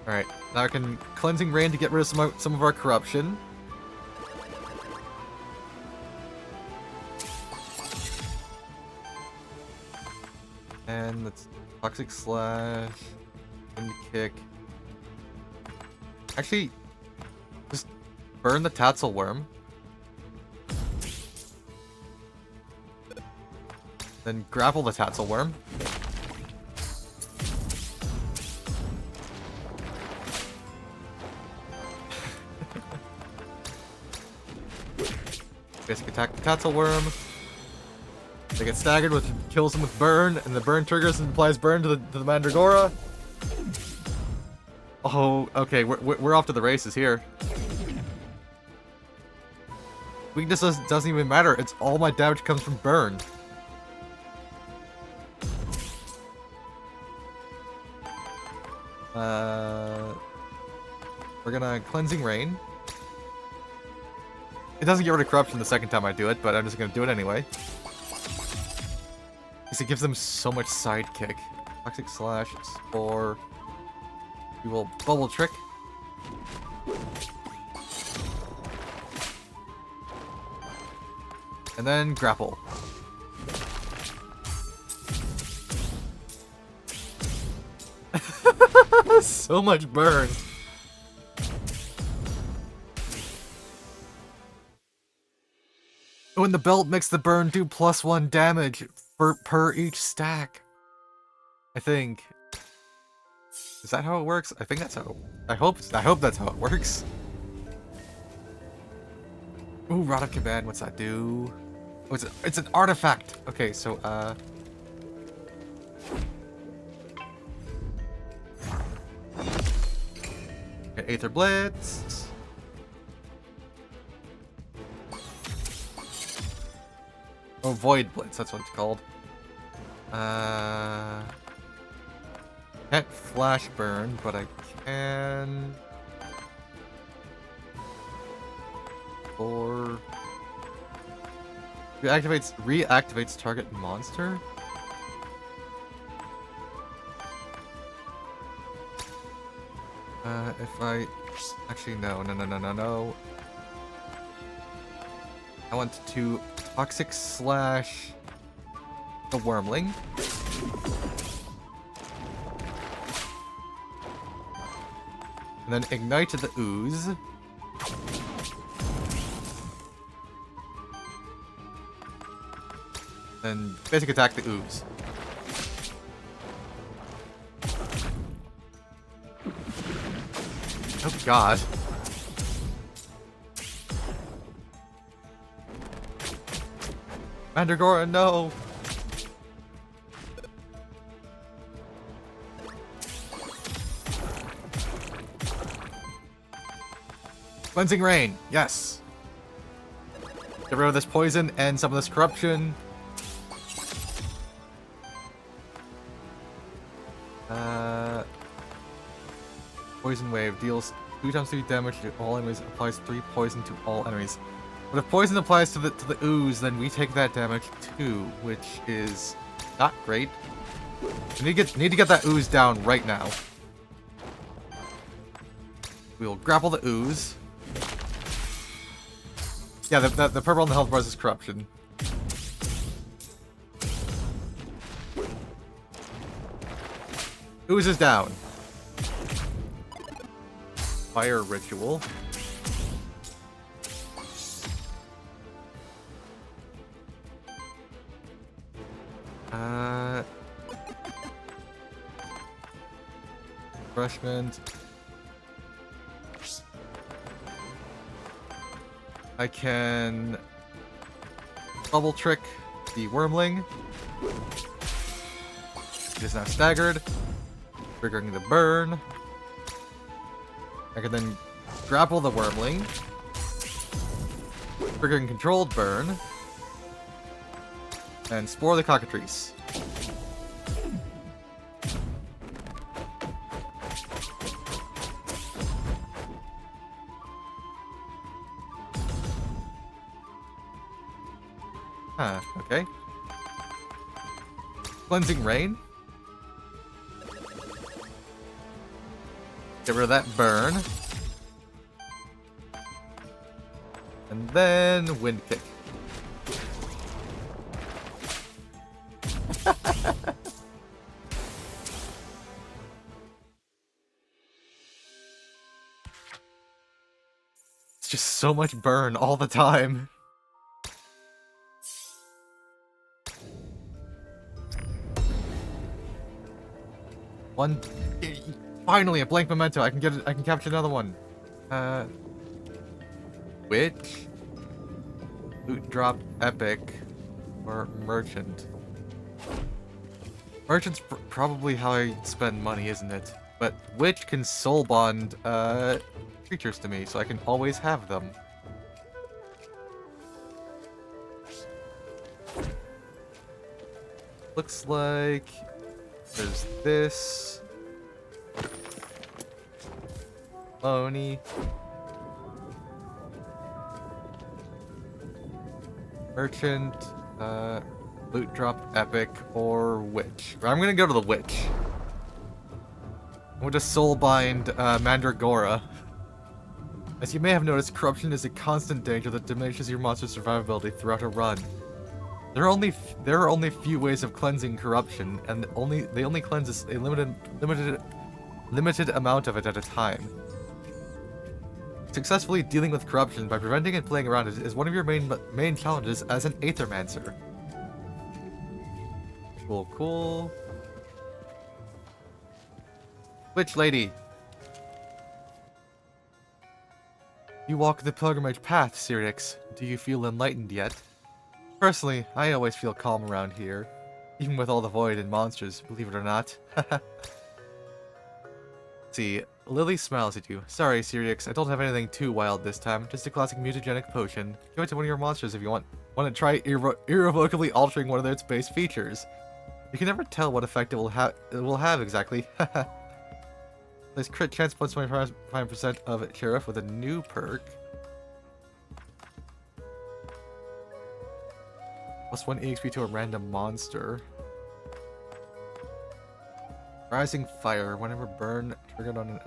A: Alright, now I can Cleansing Rain to get rid of some of our corruption. And that's Toxic Slash, Wind Kick. Actually, just burn the Tassel Worm. Then grapple the Tassel Worm. Basic attack the Tassel Worm. They get staggered, which kills them with burn, and the burn triggers and applies burn to the Mandragora. Oh, okay, we're off to the races here. Weakness doesn't even matter. It's all my damage comes from burn. We're gonna Cleansing Rain. It doesn't get rid of corruption the second time I do it, but I'm just gonna do it anyway. Because it gives them so much sidekick. Toxic Slash, Spore. We will Bubble Trick. And then Grapple. So much burn. When the belt makes the burn do +1 damage per each stack. I think. Is that how it works? I think that's how. I hope that's how it works. Ooh, Rod of Command. What's that do? Oh, it's an artifact. Okay, so okay, Aether Blitz. Oh, Void Blitz. That's what it's called. Can't Flash Burn, but I can. Or reactivates target monster. If I actually no. I want to Toxic Slash the Wormling. And then Ignite the Ooze. And basic attack the Ooze. Oh god. Mandragora, no! Cleansing Rain, yes! Get rid of this poison and some of this corruption. Poison Wave deals 2 times 3 damage to all enemies, applies 3 poison to all enemies. But if poison applies to the ooze, then we take that damage too, which is not great. We need to get that ooze down right now. We'll grapple the ooze. Yeah, the purple on the health bars is corruption. Ooze is down. Fire Ritual. Refreshment. I can Bubble Trick the Wormling. It is now staggered, triggering the burn. I can then grapple the Wormling, triggering controlled burn, and Spore the Cockatrice. Huh, okay. Cleansing Rain. Get rid of that burn. And then Wind Kick. It's just so much burn all the time. One, finally a blank memento. I can get it. I can capture another one. Which loot drop epic or merchant? Merchant's probably how I spend money, isn't it? But which can soul bond creatures to me, so I can always have them. Looks like there's this. Oni. Merchant, loot drop epic, or witch. I'm gonna go to the witch. I'm going to Soulbind Mandragora. As you may have noticed, corruption is a constant danger that diminishes your monster's survivability throughout a run. There are only few ways of cleansing corruption, and they only cleanse a limited amount of it at a time. Successfully dealing with corruption by preventing and playing around it is one of your main challenges as an Aethermancer. Cool. Witch lady. You walk the pilgrimage path, Cyrix. Do you feel enlightened yet? Personally, I always feel calm around here. Even with all the void and monsters, believe it or not. See, Lily smiles at you. Sorry, Cyrix, I don't have anything too wild this time. Just a classic mutagenic potion. Give it to one of your monsters if you want to try irrevocably altering one of its base features. You can never tell what effect it will have exactly. There's crit chance plus 25% of Sheriff with a new perk. Plus 1 EXP to a random monster. Rising Fire. Whenever burn triggered on an...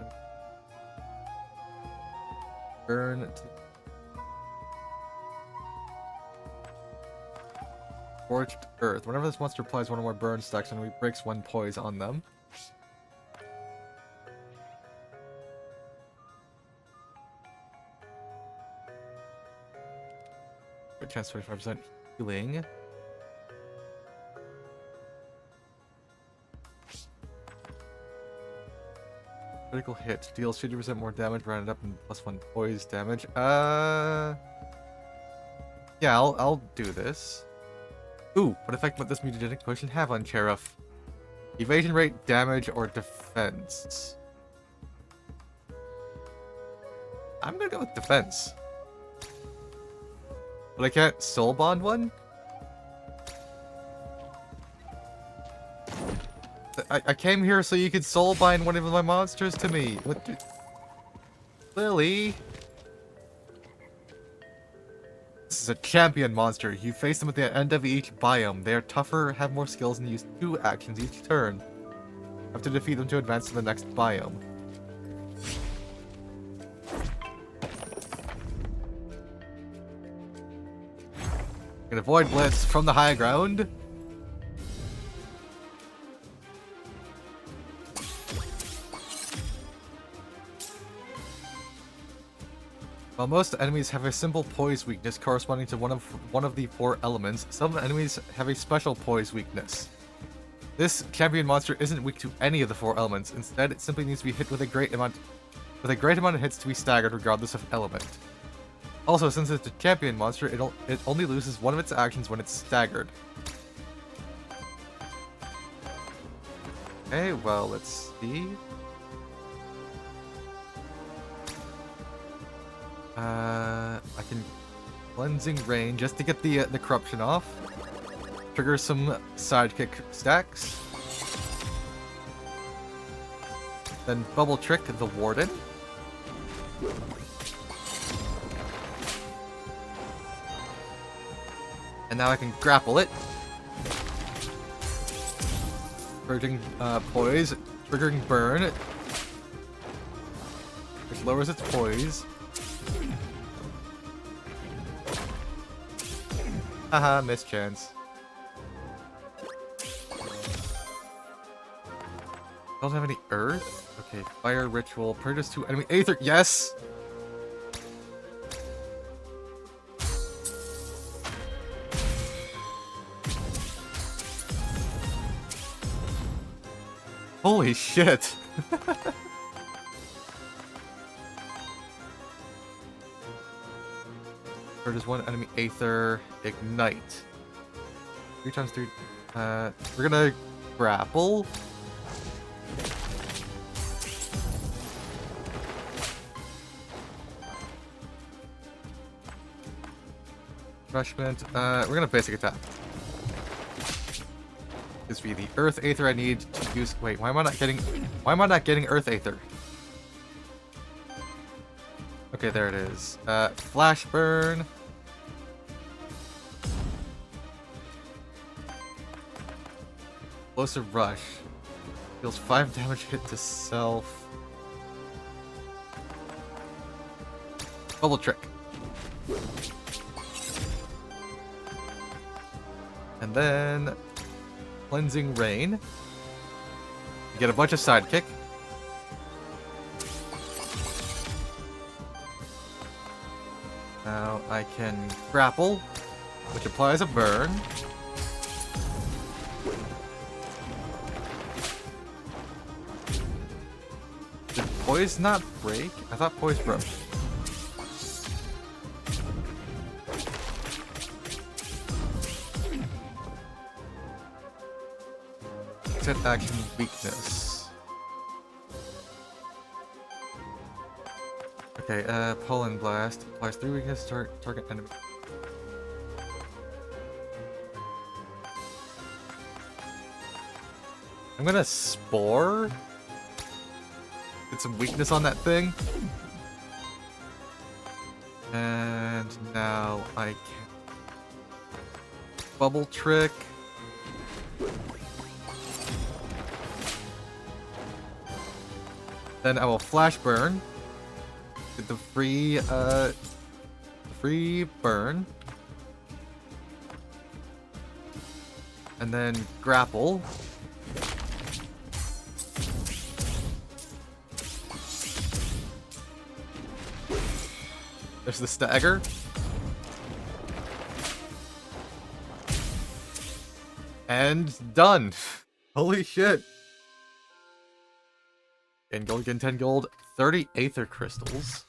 A: Burn... Scorched Earth. Whenever this monster applies one or more burn stacks and breaks one poise on them. Crit chance 25% healing. Critical hit. Deals 50% more damage, rounded up and plus 1 poise damage. Yeah, I'll do this. Ooh, what effect might this mutagenic potion have on Sheriff? Evasion rate, damage, or defense? I'm gonna go with defense. But I can't soul bond one? I came here so you could soul bind one of my monsters to me. What the... Lily? This is a champion monster. You face them at the end of each biome. They are tougher, have more skills, and use 2 actions each turn. You have to defeat them to advance to the next biome. You can avoid Blitz from the high ground. While most enemies have a simple poise weakness corresponding to one of the 4 elements, some enemies have a special poise weakness. This champion monster isn't weak to any of the 4 elements. Instead, it simply needs to be hit with a great amount of hits to be staggered regardless of element. Also, since it's a champion monster, it only loses one of its actions when it's staggered. Okay, well, let's see. I can cleansing rain just to get the corruption off. Trigger some sidekick stacks. Then bubble trick the warden. And now I can grapple it. Triggering poise, triggering burn, which lowers its poise. Haha, missed chance. Don't have any earth? Okay, fire ritual, purchase 2 enemy aether. Yes! Holy shit! Purchase 1 enemy aether, ignite. 3 times 3. We're gonna grapple. Refreshment. We're gonna basic attack. This be the earth aether I need to use. Wait, why am I not getting earth aether? Okay, there it is. Flash burn. Explosive rush. Deals 5 damage hit to self. Bubble trick. And then Cleansing Rain. You get a bunch of sidekick. Now I can grapple, which applies a burn. Did poise not break? I thought poise broke. Set action weakness. Okay, Pollen Blast applies 3 weakness to target enemy. I'm gonna Spore. Get some weakness on that thing. And now I can Bubble Trick. Then I will Flash Burn. Get the free burn. And then Grapple. There's the Stagger. And done. Holy shit. And gold, again, 10 gold, 30 Aether Crystals.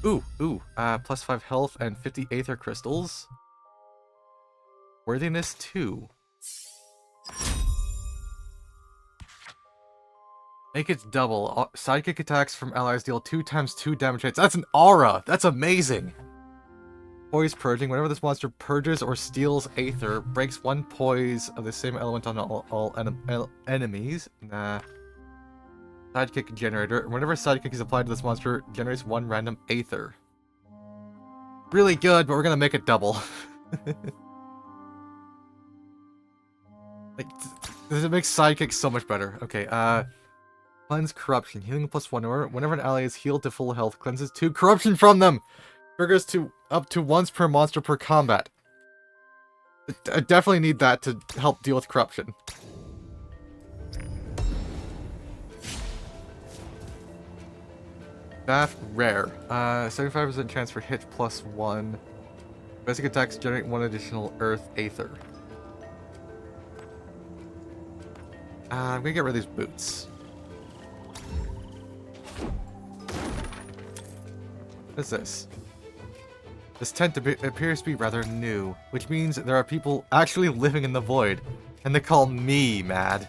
A: Plus 5 health and 50 Aether Crystals. Worthiness 2. Make it double. Sidekick attacks from allies deal 2 times 2 damage hits. That's an aura! That's amazing! Poise Purging. Whenever this monster purges or steals Aether, breaks 1 poise of the same element on all enemies. Nah. Sidekick Generator. Whenever Sidekick is applied to this monster, generates 1 random Aether. Really good, but we're gonna make it double. Like, it makes Sidekick so much better. Okay, Cleanse Corruption. Healing +1. Whenever an ally is healed to full health, cleanses 2 corruption from them! Triggers up to once per monster per combat. I definitely need that to help deal with corruption. Staff Rare. 75% chance for hit +1. Basic attacks generate 1 additional Earth Aether. I'm gonna get rid of these boots. What is this? This tent appears to be rather new, which means there are people actually living in the void, and they call me mad.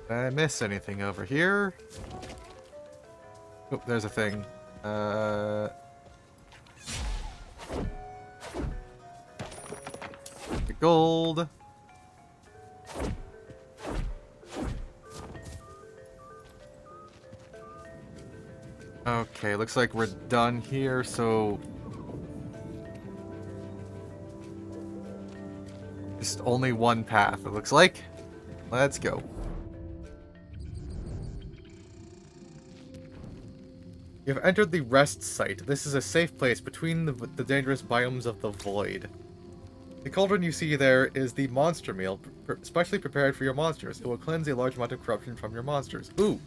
A: Did I miss anything over here? Oh, there's a thing. The gold. Okay, looks like we're done here, so just only one path, it looks like. Let's go. You've entered the rest site. This is a safe place between the dangerous biomes of the void. The cauldron you see there is the monster meal, specially prepared for your monsters. It will cleanse a large amount of corruption from your monsters. Ooh!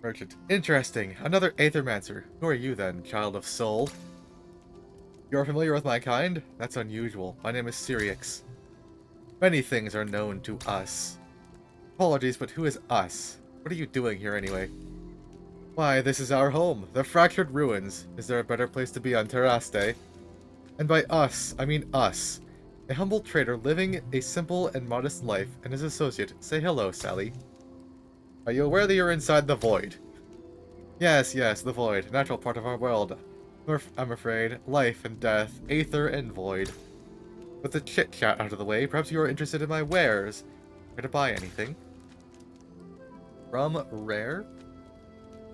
A: Merchant. Interesting. Another Aethermancer. Who are you then, child of soul? You're familiar with my kind? That's unusual. My name is Syriax. Many things are known to us. Apologies, but who is us? What are you doing here anyway? Why, this is our home, the Fractured Ruins. Is there a better place to be on Terraste? And by us, I mean us. A humble trader living a simple and modest life, and his associate. Say hello, Sally. Are you aware that you're inside the void? Yes, the void. Natural part of our world. I'm afraid. Life and death. Aether and void. With the chit-chat out of the way, perhaps you are interested in my wares. Care to buy anything? From Rare.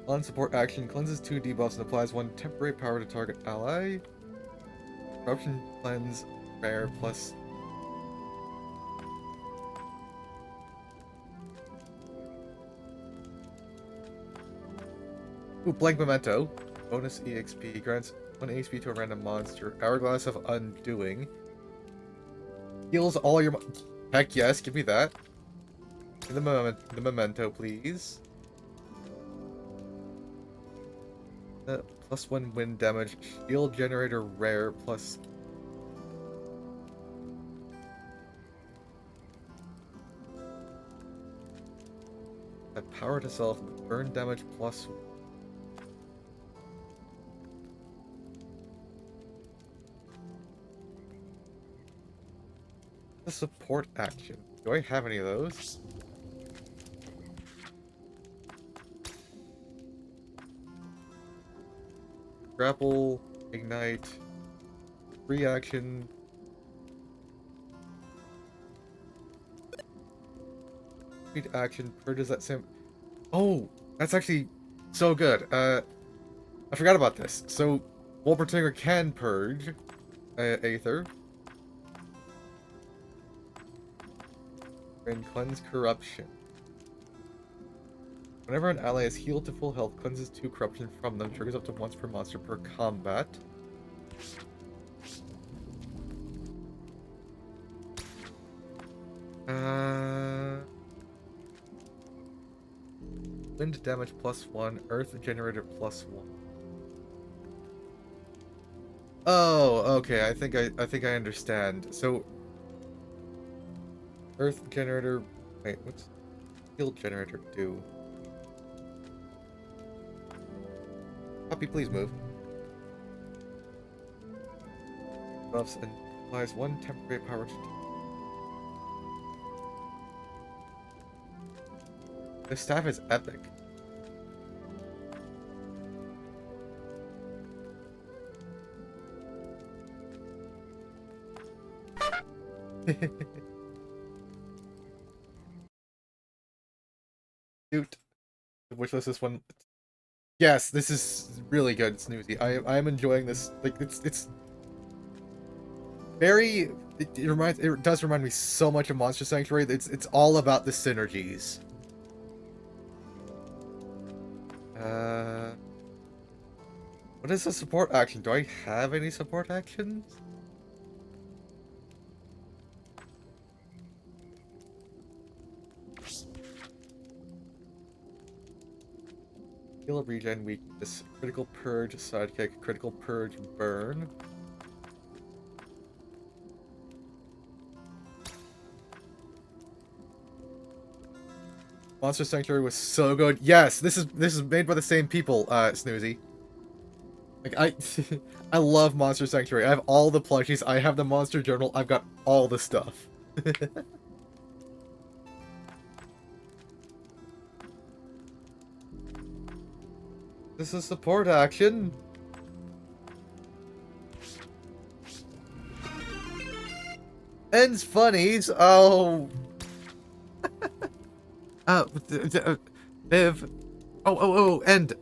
A: On support action, cleanses 2 debuffs and applies 1 temporary power to target ally. Corruption cleanse Rare plus. Ooh, Blank Memento. Bonus EXP grants 1 HP to a random monster. Hourglass of Undoing. Heals all your. Heck yes, give me that. The memento, please. Plus 1 wind damage. Shield generator rare plus. Add power to self. Burn damage plus. The support action. Do I have any of those? Grapple, ignite, free action. Free action purges that same. Oh, that's actually so good. I forgot about this. So, Wolpertinger can purge Aether. And cleanse corruption. Whenever an ally is healed to full health, cleanses 2 corruption from them, triggers up to once per monster per combat. Wind damage plus 1, earth generator plus 1. Oh, okay. I think I understand. So, earth generator. Wait, what's shield generator do? Puppy, please move. Buffs and applies 1 temporary power to. This staff is epic. Shoot. Which was this one? Yes, this is really good, Snoozy. I'm enjoying this. Like it's very. It does remind me so much of Monster Sanctuary. It's all about the synergies. What is the support action? Do I have any support actions? Heal, regen, weakness, critical purge, sidekick, critical purge, burn. Monster Sanctuary was so good. Yes, this is made by the same people, Snoozy. Like I love Monster Sanctuary. I have all the plushies. I have the Monster Journal. I've got all the stuff. This is support action. Ends funnies. Oh. Viv. Oh, and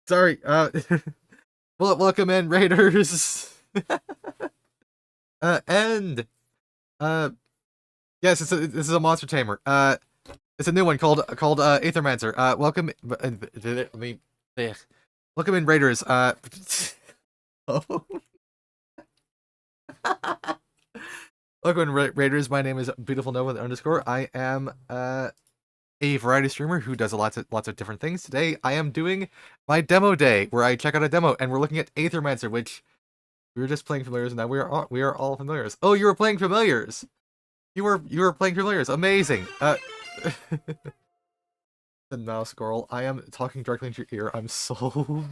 A: sorry. Welcome in, Raiders. And yes, this is a monster tamer. It's a new one called Aethermancer. Welcome. Let me. Welcome in, Raiders. Oh. Welcome in, Raiders. My name is Beautiful Nova _. I am a variety streamer who does lots of different things. Today, I am doing my demo day, where I check out a demo, and we're looking at Aethermancer, which we were just playing familiars, and now we are all familiars. Oh, you were playing familiars. You were playing familiars. Amazing. The mouse girl. I am talking directly into your ear. I'm sold.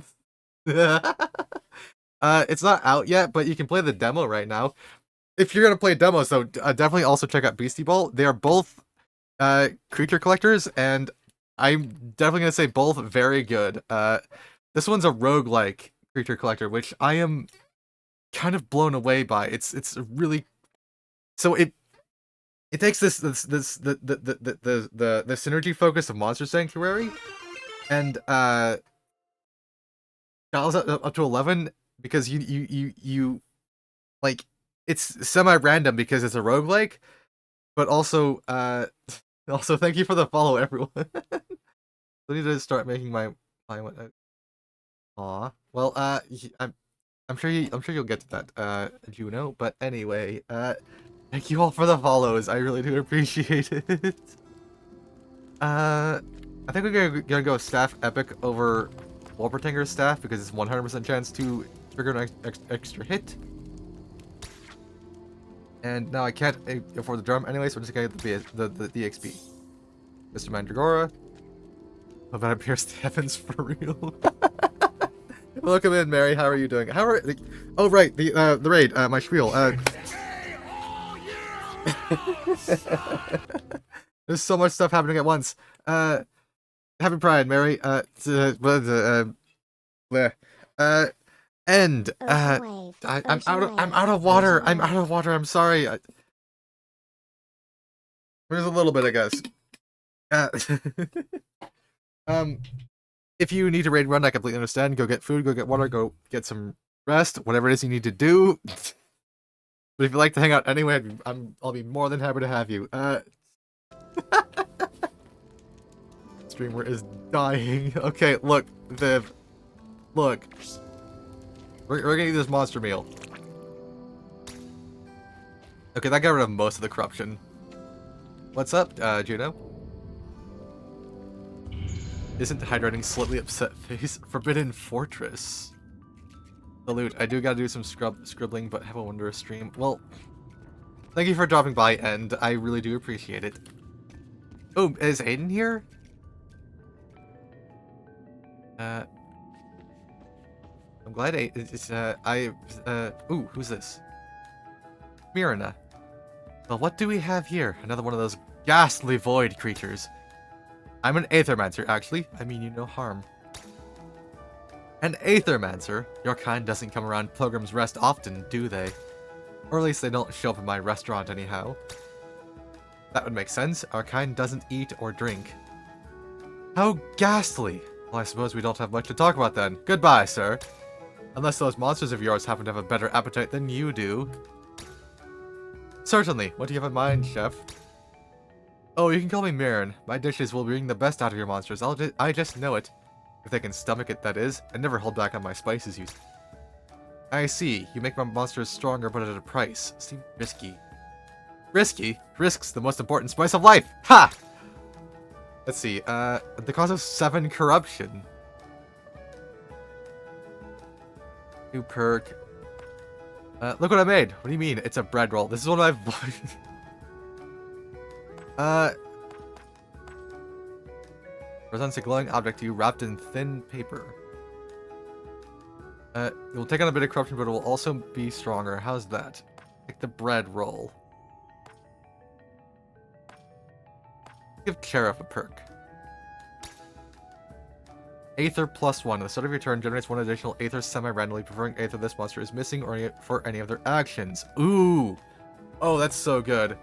A: It's not out yet, but you can play the demo right now. If you're gonna play demos, though, definitely also check out Beastie Ball. They are both creature collectors, and I'm definitely gonna say both very good. This one's a roguelike creature collector, which I am kind of blown away by. It's really so it takes the synergy focus of Monster Sanctuary and dials up to 11 because you like it's semi-random because it's a roguelike, but also also thank you for the follow, everyone. I need to start making my aw. Well, I'm sure you'll get to that, Juno. But anyway, thank you all for the follows. I really do appreciate it. I think we're gonna go staff epic over Wolpertanger's staff because it's 100% chance to trigger an extra hit. And now I can't afford the drum anyway, so we're just gonna get the XP. Mr. Mandragora. Hope that appears to heavens for real. Welcome in, Mary. How are you doing? How are? Oh right, the raid. My spiel. There's so much stuff happening at once. Happy Pride, Mary. And I'm out of water. I'm out of water. I'm sorry. There's a little bit, I guess. If you need to raid run, I completely understand. Go get food, go get water, go get some rest, whatever it is you need to do. But if you'd like to hang out anyway, I'll be more than happy to have you. Streamer is dying. Okay, look, Viv. Look. We're gonna eat this monster meal. Okay, that got rid of most of the corruption. What's up, Juno? Isn't hydrating slightly upset face? Forbidden Fortress. Salute. I do gotta do some scribbling, but have a wondrous stream. Well, thank you for dropping by, and I really do appreciate it. Oh, is Aiden here? I'm glad ooh, who's this? Mirna. Well, what do we have here? Another one of those ghastly void creatures. I'm an Aethermancer, actually. I mean you no harm. An Aethermancer? Your kind doesn't come around Pilgrim's Rest often, do they? Or at least they don't show up in my restaurant anyhow. That would make sense. Our kind doesn't eat or drink. How ghastly! Well, I suppose we don't have much to talk about then. Goodbye, sir. Unless those monsters of yours happen to have a better appetite than you do. Certainly. What do you have in mind, chef? Oh, you can call me Mirren. My dishes will bring the best out of your monsters. I just know it. If they can stomach it, that is. I never hold back on my spices, you... I see. You make my monsters stronger, but at a price. Seems risky. Risky? Risk's the most important spice of life! Ha! Let's see, the cause of 7 corruption. New perk. Look what I made! What do you mean? It's a bread roll. This is one I've presents a glowing object to you wrapped in thin paper. It will take on a bit of corruption, but it will also be stronger. How's that? Take the bread roll. Give Sheriff a perk. Aether +1. At the start of your turn, generates 1 additional Aether semi-randomly, preferring Aether this monster is missing or for any of their actions. Ooh! Oh, that's so good.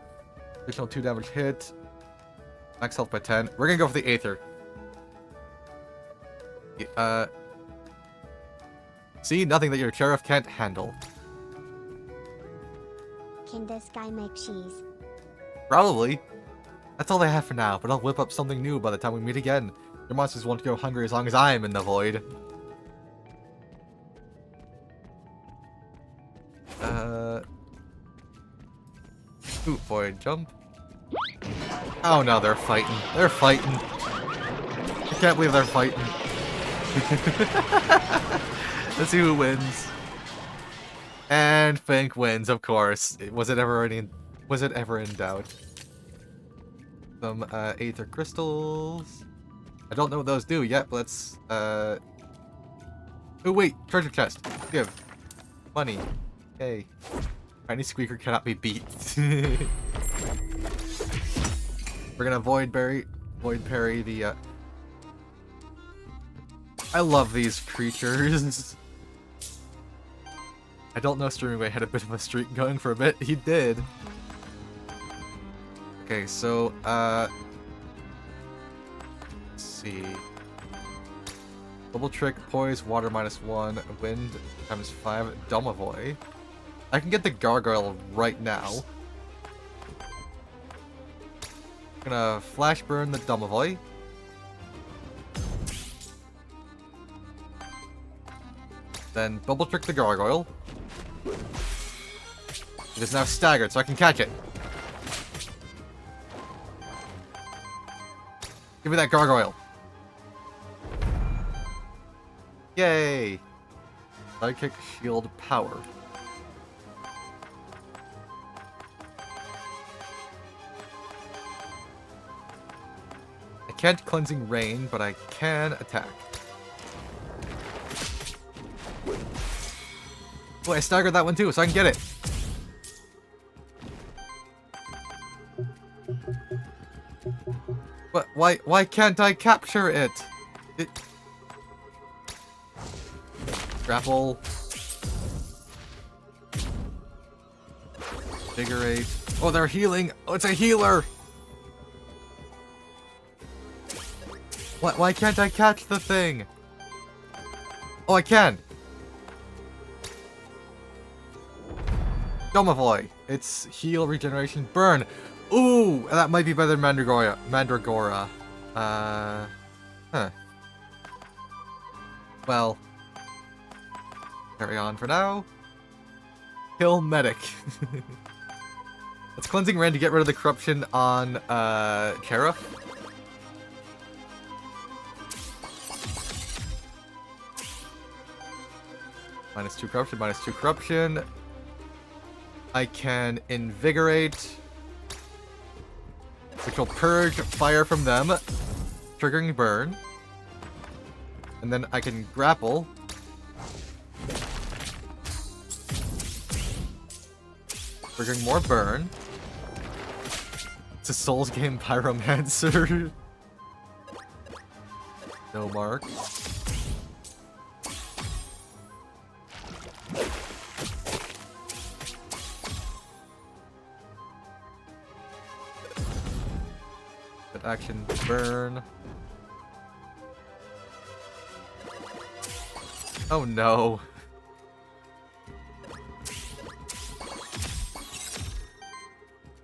A: Additional 2 damage hit. Max health by 10. We're gonna go for the Aether. See? Nothing that your Sheriff can't handle.
B: Can this guy make cheese?
A: Probably. That's all I have for now, but I'll whip up something new by the time we meet again. Your monsters won't go hungry as long as I am in the void. Ooh, void jump. Oh no, they're fighting. They're fighting. I can't believe they're fighting. Let's see who wins. And Fink wins, of course. Was it ever in doubt? Some Aether crystals. I don't know what those do yet, but let's oh wait, treasure chest. Give. Money. Hey. Tiny Squeaker cannot be beat. We're gonna void parry the I love these creatures. I don't know Streaming Way had a bit of a streak going for a bit. He did. Okay, so, let's see. Double trick, poise, water -1, wind ×5, Domavoy. I can get the gargoyle right now. Gonna flash burn the Domavoy. Then bubble trick the gargoyle. It is now staggered, so I can catch it. Give me that gargoyle. Yay! Sidekick shield power. I can't cleansing rain, but I can attack. Oh, I staggered that one too, so I can get it. But why can't I capture it? Grapple. Invigorate. Oh, they're healing. Oh, it's a healer. Why can't I catch the thing? Oh, I can. Domavoy. It's heal, regeneration, burn. Ooh, that might be better than Mandragora. Huh. Well, carry on for now. Kill medic. It's cleansing rain to get rid of the corruption on Sheriff. -2 corruption, -2 corruption. I can invigorate, which will purge fire from them, triggering burn. And then I can grapple. Triggering more burn. It's a Souls game, Pyromancer. No mark. Action, burn. Oh no.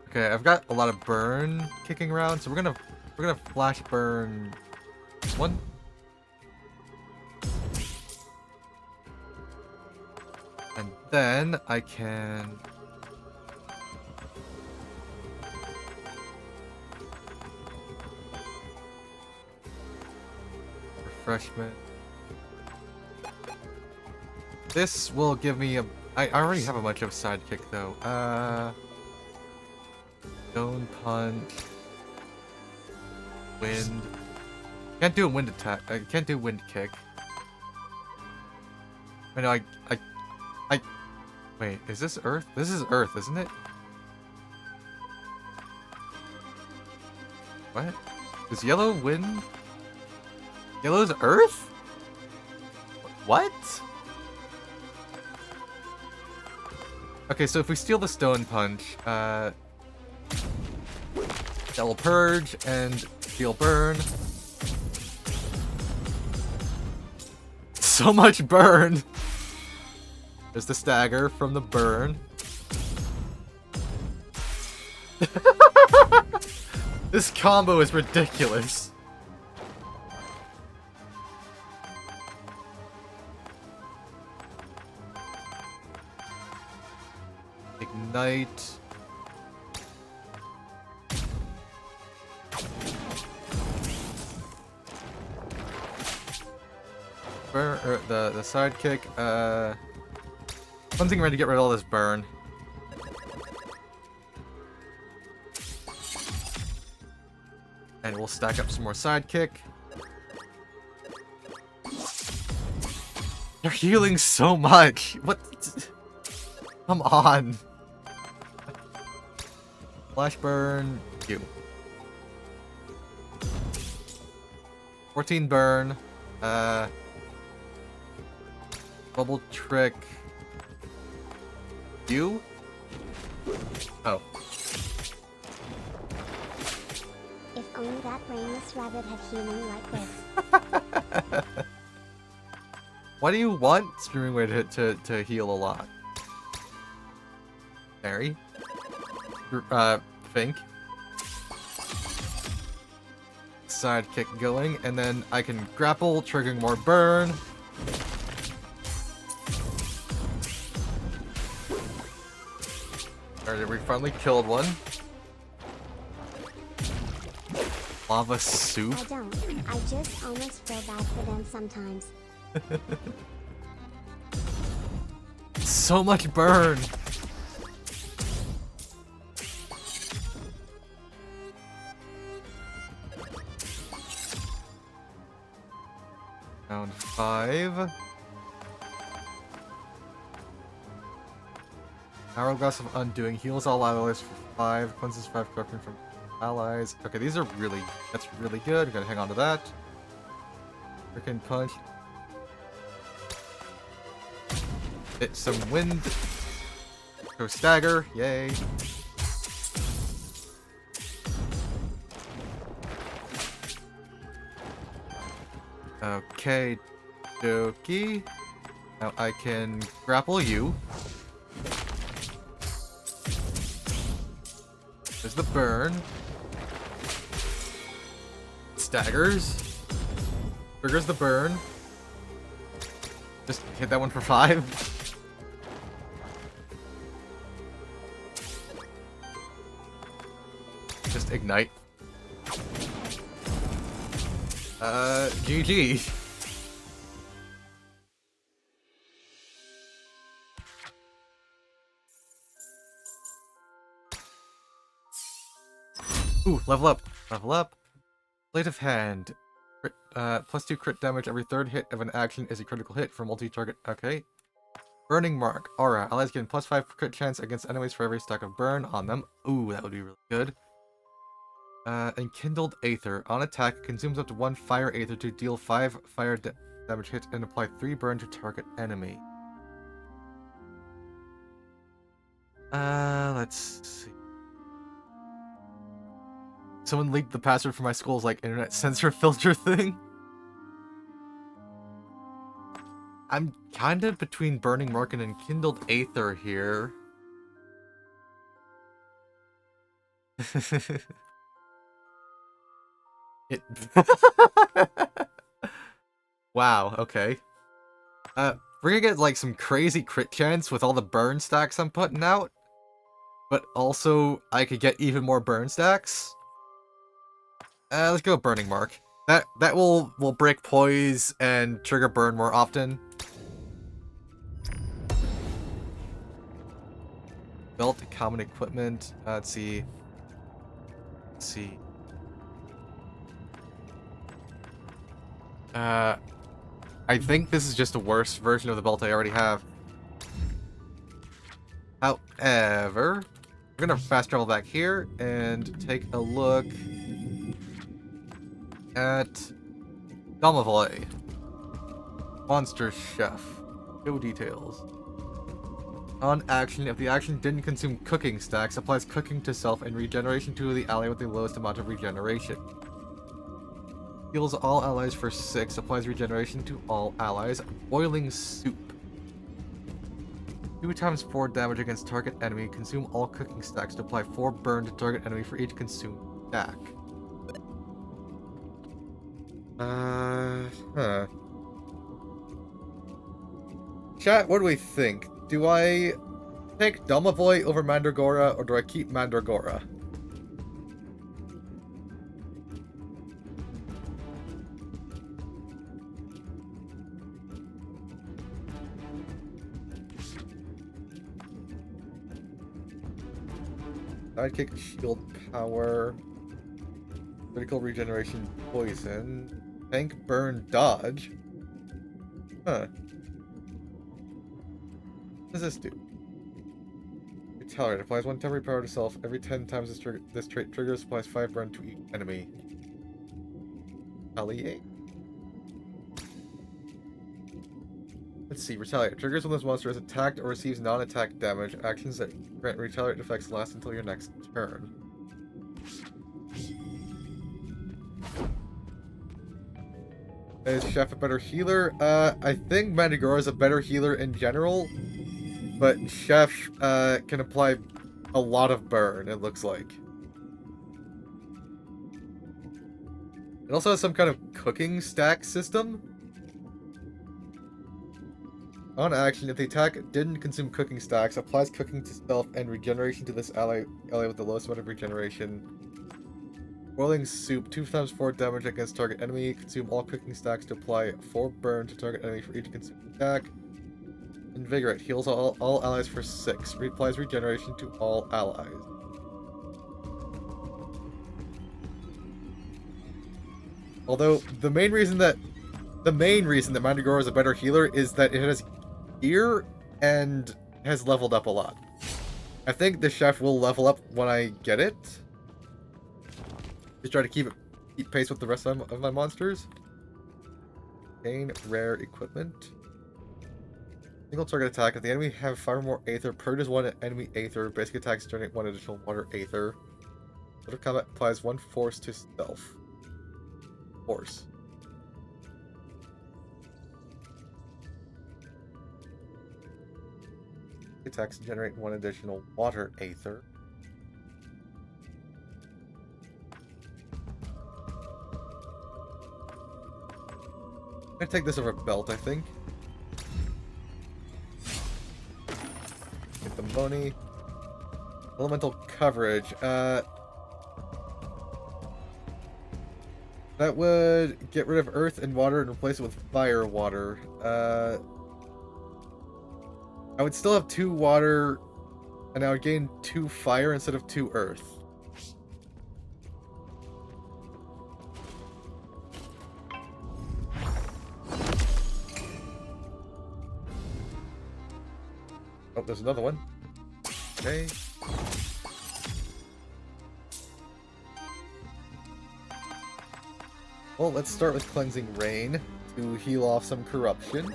A: Okay, I've got a lot of burn kicking around, so we're gonna flash burn this one. And then I can refreshment. This will give me a... I already have a bunch of sidekick though. Stone punch. Wind. Can't do a wind attack. I can't do wind kick. I know. I. Wait. Is this Earth? This is Earth, isn't it? What? Is yellow wind? Yellow's Earth? What? Okay, so if we steal the stone punch, that will purge and heal burn. So much burn! There's the stagger from the burn. This combo is ridiculous. Ignite. Burn, the sidekick. Cleansing rain to get rid of all this burn. And we'll stack up some more sidekick. You're healing so much. What? Come on. Flash burn. You. 14 burn. Bubble trick. You? Oh.
B: only that brainless rabbit had healing like this.
A: Why do you want Screaming Way to heal a lot? Mary? Fink? Sidekick going, and then I can grapple, triggering more burn. Alright, we finally killed one. Lava soup?
B: I don't. I just almost feel bad for them sometimes.
A: So much burn! Round 5. Hourglass of Undoing heals all allies for 5, cleanses 5 corruption from allies. Okay, these are really, that's really good. Gotta hang on to that. Freaking punch. Hit some wind. Go stagger, yay. Okay, dokie. Now I can grapple you. There's the burn. Staggers. Triggers the burn. Just hit that one for 5. Just ignite. GG. Ooh, level up. Level up. Blade of Hand. Crit, +2 crit damage every third hit of an action is a critical hit for multi-target. Okay. Burning Mark. Aura. Allies gain +5 crit chance against enemies for every stack of burn on them. Ooh, that would be really good. Enkindled Aether. On attack, consumes up to 1 fire Aether to deal 5 fire damage hits and apply 3 burn to target enemy. Let's see. Someone leaked the password for my school's like internet censor filter thing. I'm kind of between Burning Mark and Enkindled Aether here. Wow, okay. We're gonna get like some crazy crit chance with all the burn stacks I'm putting out. But also, I could get even more burn stacks. Let's go Burning Mark. That will break poise and trigger burn more often. Belt, common equipment. Let's see. Let's see. I think this is just a worse version of the belt I already have. However, we're gonna fast travel back here and take a look at Domovoy. Monster Chef. Show details. On action, if the action didn't consume cooking stacks, applies cooking to self and regeneration to the ally with the lowest amount of regeneration. Heals all allies for 6, applies regeneration to all allies. Boiling Soup. 2 times 4 damage against target enemy. Consume all cooking stacks to apply 4 burn to target enemy for each consumed stack. Chat, what do we think? Do I take Domovoy over Mandragora, or do I keep Mandragora? Sidekick, shield power, critical regeneration, poison, tank, burn, dodge. Huh. What does this do? Retaliate. Applies 1 temporary power to self. Every 10 times this trait triggers, applies 5 burn to each enemy. Retaliate. Let's see. Retaliate. Triggers when this monster is attacked or receives non-attack damage. Actions that grant retaliate effects last until your next turn. Is Chef a better healer? I think Mandragora is a better healer in general, but Chef can apply a lot of burn, it looks like. It also has some kind of cooking stack system. On action, if the attack didn't consume cooking stacks, applies cooking to self and regeneration to this ally with the lowest amount of regeneration. Boiling soup, 2 times 4 damage against target enemy. Consume all cooking stacks to apply 4 burn to target enemy for each consumed attack. Invigorate, heals all allies for 6. Reapplies regeneration to all allies. Although the main reason that Mandragora is a better healer is that it has gear and has leveled up a lot. I think the Chef will level up when I get it. Just try to keep pace with the rest of my monsters. Gain rare equipment. Single target attack. If the enemy have 5 or more Aether, purges 1 enemy Aether. Basic attacks generate 1 additional water Aether. Order combat applies 1 force to stealth. Force. Attacks generate 1 additional water Aether. I'm gonna take this over belt, I think. Get the money. Elemental coverage. That would get rid of earth and water and replace it with fire water. I would still have 2 water, and I would gain 2 fire instead of 2 earth. Oh, there's another one. Okay. Well, let's start with Cleansing Rain to heal off some corruption.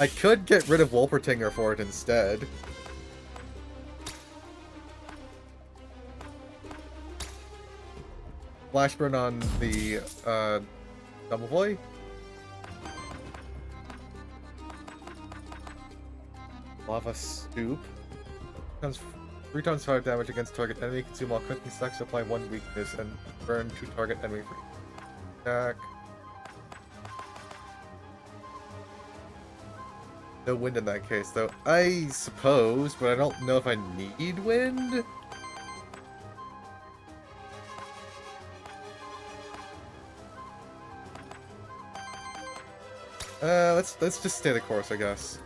A: I could get rid of Wolpertinger for it instead. Flashburn on the Double Lava Stoop. 3 times 5 damage against target enemy. Consume all cooking stacks to apply 1 weakness and burn to target enemy for each attack. No wind in that case, though. I suppose, but I don't know if I need wind. Let's just stay the course, I guess.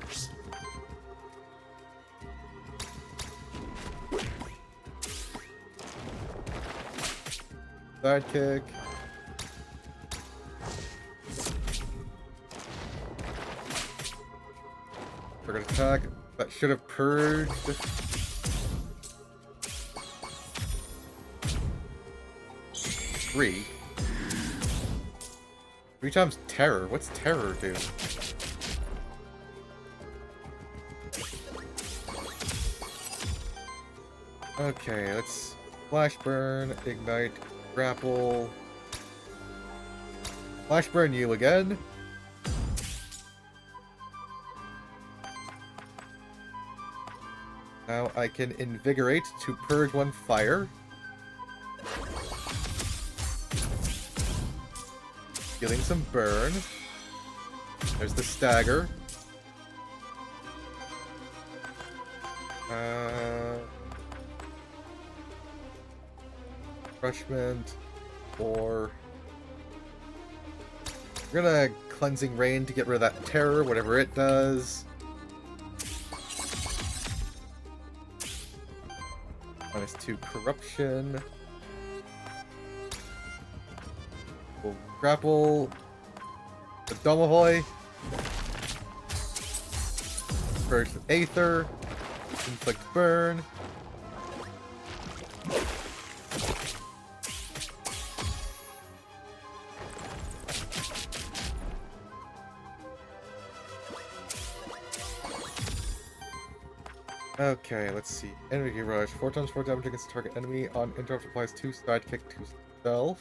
A: Sidekick. Target attack. That should have purged. 3. 3 times terror. What's terror do? Okay, let's flash burn, ignite, grapple. Flash burn you again. Now I can invigorate to purge 1 fire. Getting some burn. There's the stagger. Refreshment. Or we're gonna Cleansing Rain to get rid of that terror, whatever it does. -2 corruption. We'll grapple the Domovoy. Purge the Aether. Inflict burn. Okay, let's see. Energy Rush. 4 times 4 damage against the target enemy. On interrupt applies 2 sidekick, 2 self.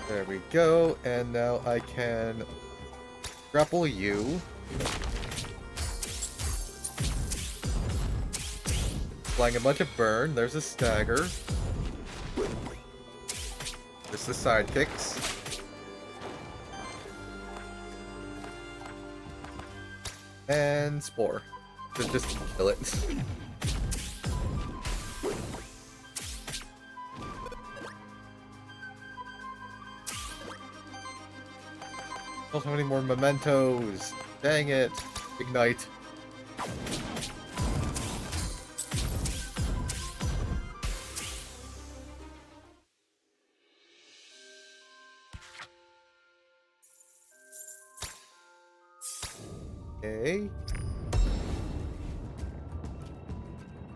A: There we go, and now I can grapple you. Applying a bunch of burn. There's a stagger. There's the sidekicks. And spore. Just kill it. Don't have any more mementos. Dang it. Ignite. Okay.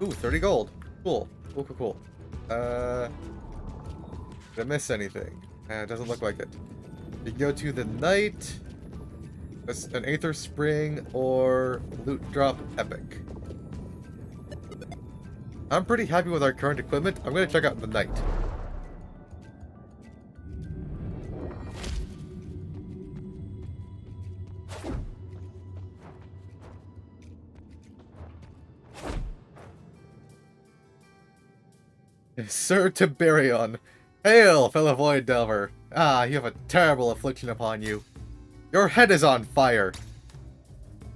A: Ooh, 30 gold. Cool. Cool. Did I miss anything? It doesn't look like it. You can go to the Knight, an Aether Spring, or Loot Drop Epic. I'm pretty happy with our current equipment. I'm going to check out the Knight. Sir Tiberion. Hail, fellow Void Delver. Ah, you have a terrible affliction upon you. Your head is on fire.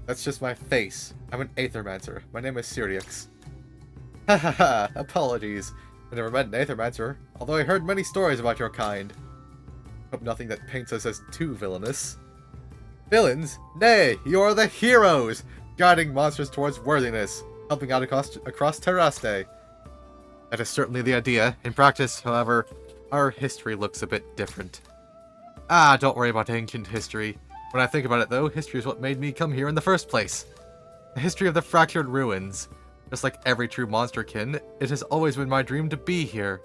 A: That's just my face. I'm an Aethermancer. My name is Syriax. Ha ha ha, apologies. I never met an Aethermancer, although I heard many stories about your kind. Hope nothing that paints us as too villainous. Villains? Nay, you are the heroes! Guiding monsters towards worthiness, helping out across Terraste. That is certainly the idea. In practice, however, our history looks a bit different. Ah, don't worry about ancient history. When I think about it, though, history is what made me come here in the first place. The history of the Fractured Ruins. Just like every true monsterkin, it has always been my dream to be here.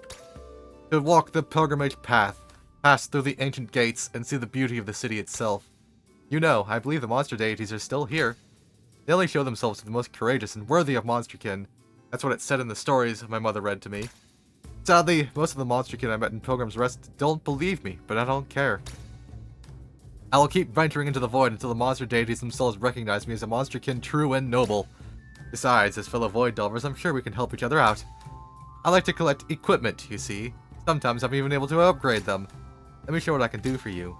A: To walk the pilgrimage path, pass through the ancient gates, and see the beauty of the city itself. You know, I believe the monster deities are still here. They only show themselves to the most courageous and worthy of monsterkin. That's what it said in the stories my mother read to me. Sadly, most of the monsterkin I met in Pilgrim's Rest don't believe me, but I don't care. I will keep venturing into the void until the monster deities themselves recognize me as a monsterkin true and noble. Besides, as fellow void delvers, I'm sure we can help each other out. I like to collect equipment, you see. Sometimes I'm even able to upgrade them. Let me show what I can do for you.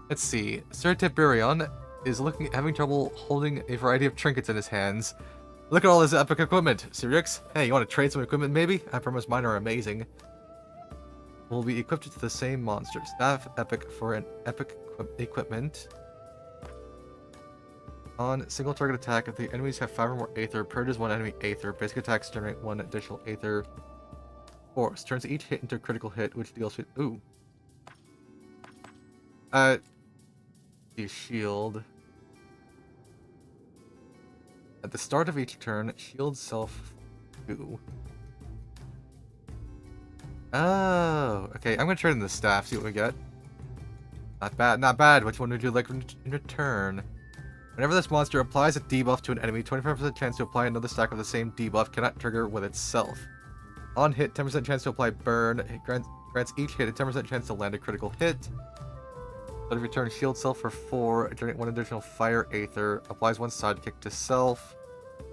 A: Let's see. Sir Tiberion is having trouble holding a variety of trinkets in his hands. Look at all this epic equipment, Syriax. Hey, you want to trade some equipment, maybe? I promise mine are amazing. Will be equipped to the same monster. Staff epic for an epic equipment. On single target attack, if the enemies have 5 or more Aether, purges 1 enemy Aether. Basic attacks generate 1 additional Aether force. Turns each hit into a critical hit, which deals with... Ooh. The shield. At the start of each turn, shield self 2. Oh, okay. I'm gonna trade in the staff, see what we get. Not bad, not bad. Which one would you like in return? Whenever this monster applies a debuff to an enemy, 25% chance to apply another stack of the same debuff cannot trigger with itself. On hit, 10% chance to apply burn. It grants each hit a 10% chance to land a critical hit. But if you return shield self for 4, generate 1 additional fire aether, applies 1 sidekick to self.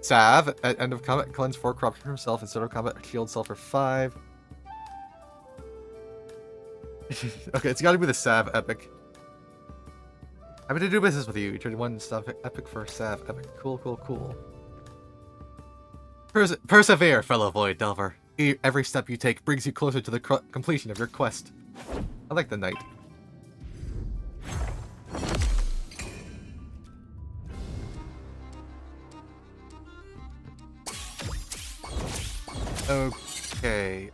A: Salve, at end of combat, cleanse 4 corruption from self instead of combat, shield self for 5. Okay, it's gotta be the Salve epic. Happy to do business with you. You trade 1 stuff epic for Salve epic. Cool, cool, cool. Persevere, fellow Void Delver. Every step you take brings you closer to the completion of your quest. I like the Knight. Okay,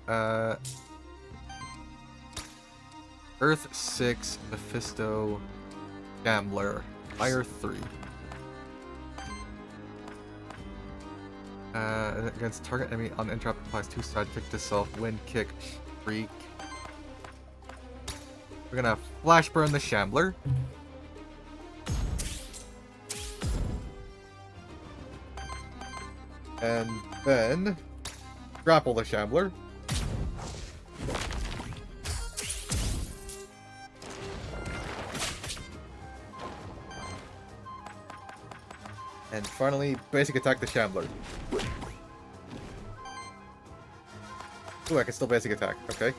A: Earth 6, Mephisto, Gambler, Fire 3. Against target enemy on interrupt applies 2 sidekick to self, wind kick, shriek. We're gonna flash burn the Shambler. And then grapple the Shambler. And finally, basic attack the Shambler. Ooh, I can still basic attack. Okay.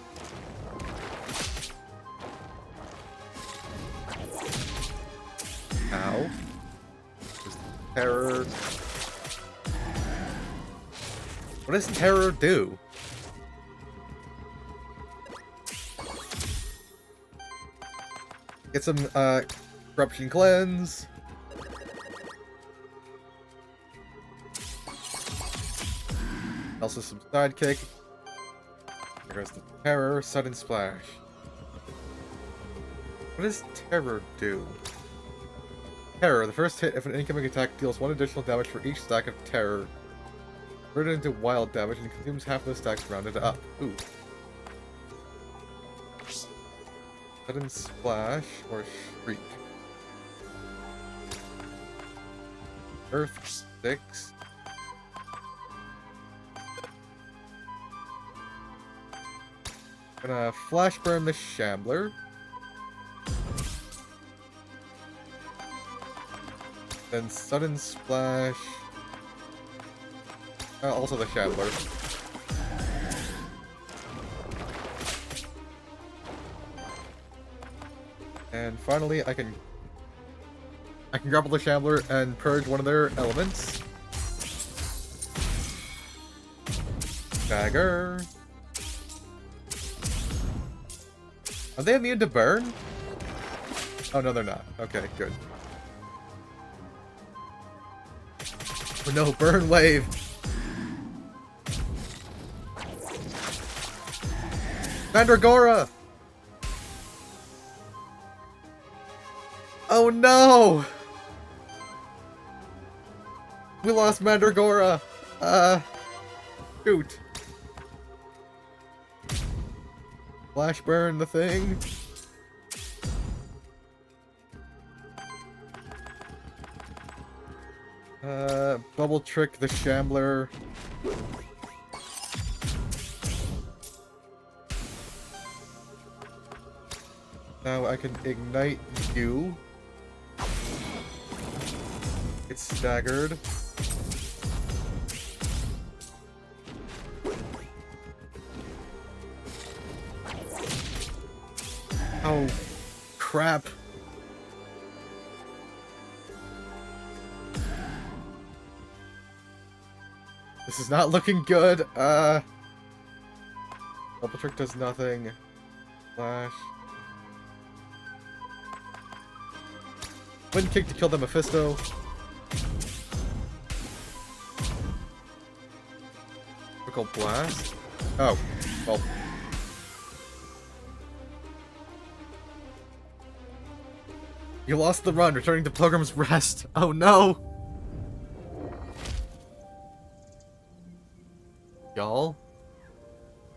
A: Ow. Just terror. What does terror do? Get some, corruption cleanse. Also some sidekick. There goes the terror, sudden splash. What does terror do? Terror. The first hit of an incoming attack deals 1 additional damage for each stack of terror. Convert it into wild damage and consumes half of the stacks rounded up. Ooh. Sudden splash or shriek. Earth 6. Gonna flash burn the Shambler. Then sudden splash. Also the Shambler. And finally, I can grapple the Shambler and purge one of their elements. Dagger. Are they immune to burn? Oh no, they're not. Okay, good. Oh no, burn wave. Mandragora! Oh no! We lost Mandragora! Shoot. Flash burn the thing. Bubble trick the Shambler. Now I can ignite you. It's staggered. Oh, crap. This is not looking good. Bubble trick does nothing. Flash. Wind kick to kill the Mephisto. Critical blast. Oh, well. You lost the run, returning to Pilgrim's Rest. Oh no! Y'all?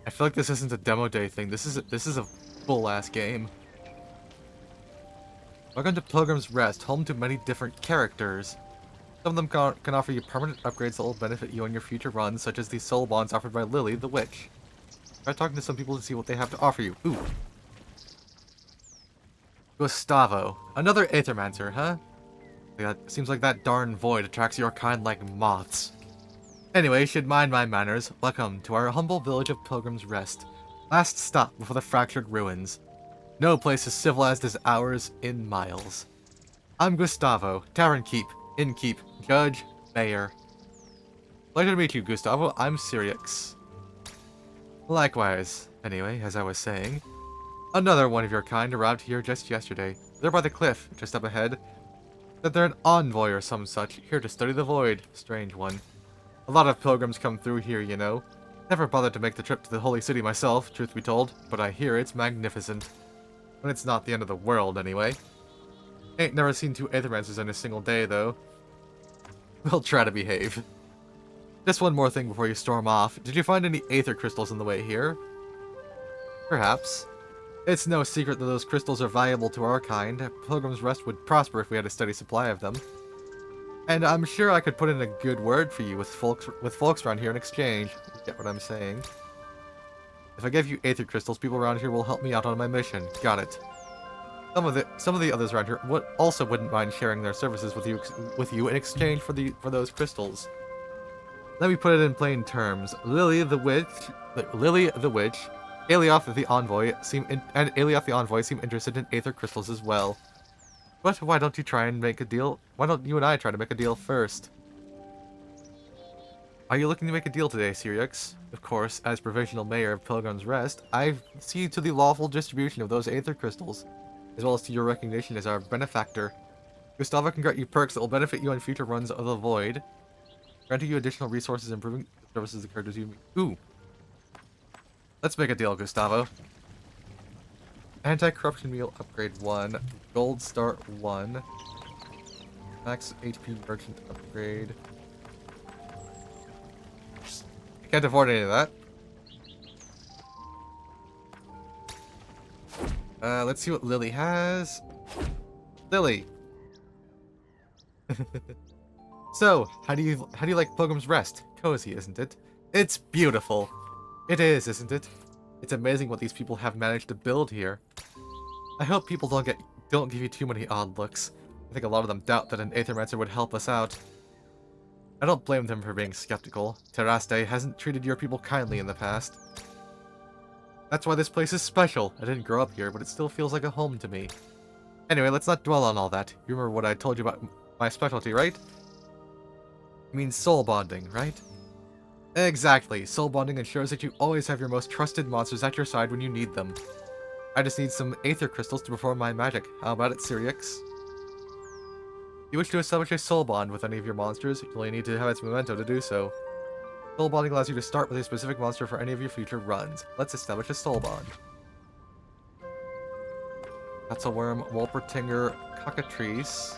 A: I feel like this isn't a demo day thing. This is a full-ass game. Welcome to Pilgrim's Rest, home to many different characters. Some of them can offer you permanent upgrades that will benefit you on your future runs, such as the soul bonds offered by Lily, the witch. Try talking to some people to see what they have to offer you. Ooh. Gustavo. Another Aethermancer, huh? Seems like that darn void attracts your kind like moths. Anyway, should mind my manners. Welcome to our humble village of Pilgrim's Rest. Last stop before the fractured ruins. No place as civilized as ours in miles. I'm Gustavo, Tavern Keep, Innkeep, Judge, Mayor. Pleasure to meet you, Gustavo. I'm Sirius. Likewise. Anyway, as I was saying, another one of your kind arrived here just yesterday. They're by the cliff, just up ahead. That they're an envoy or some such, here to study the void. Strange one. A lot of pilgrims come through here, you know. Never bothered to make the trip to the holy city myself, truth be told, but I hear it's magnificent. When it's not the end of the world, anyway. Ain't never seen 2 Aethermancers in a single day, though. We'll try to behave. Just one more thing before you storm off. Did you find any Aether crystals on the way here? Perhaps. It's no secret that those crystals are valuable to our kind. Pilgrim's Rest would prosper if we had a steady supply of them. And I'm sure I could put in a good word for you with folks around here in exchange. You get what I'm saying? If I give you Aether Crystals, people around here will help me out on my mission. Got it. Some of the others around here wouldn't mind sharing their services with you in exchange for those crystals. Let me put it in plain terms. Lily the Witch, Alioth the Envoy seem interested in Aether Crystals as well. But why don't you try and make a deal? Why don't you and I try to make a deal first? Are you looking to make a deal today, Syriax? Of course, as provisional mayor of Pilgrim's Rest, I see to the lawful distribution of those Aether Crystals, as well as to your recognition as our benefactor. Gustavo can grant you perks that will benefit you on future runs of the Void, granting you additional resources, improving the services the characters you meet. Ooh. Let's make a deal, Gustavo. Anti-corruption meal upgrade 1. Gold start 1. Max HP merchant upgrade. I can't afford any of that. Let's see what Lily has. Lily. So, how do you like Pilgrim's Rest? Cozy, isn't it? It's beautiful. It is, isn't it? It's amazing what these people have managed to build here. I hope people don't give you too many odd looks. I think a lot of them doubt that an Aethermancer would help us out. I don't blame them for being skeptical. Terraste hasn't treated your people kindly in the past. That's why this place is special. I didn't grow up here, but it still feels like a home to me. Anyway, let's not dwell on all that. You remember what I told you about my specialty, right? You mean soul bonding, right? Exactly. Soul bonding ensures that you always have your most trusted monsters at your side when you need them. I just need some Aether Crystals to perform my magic. How about it, Syriax? You wish to establish a soul bond with any of your monsters, you only need to have its memento to do so. Soul bonding allows you to start with a specific monster for any of your future runs. Let's establish a soul bond. Katzelworm, Wolpertinger, Cockatrice.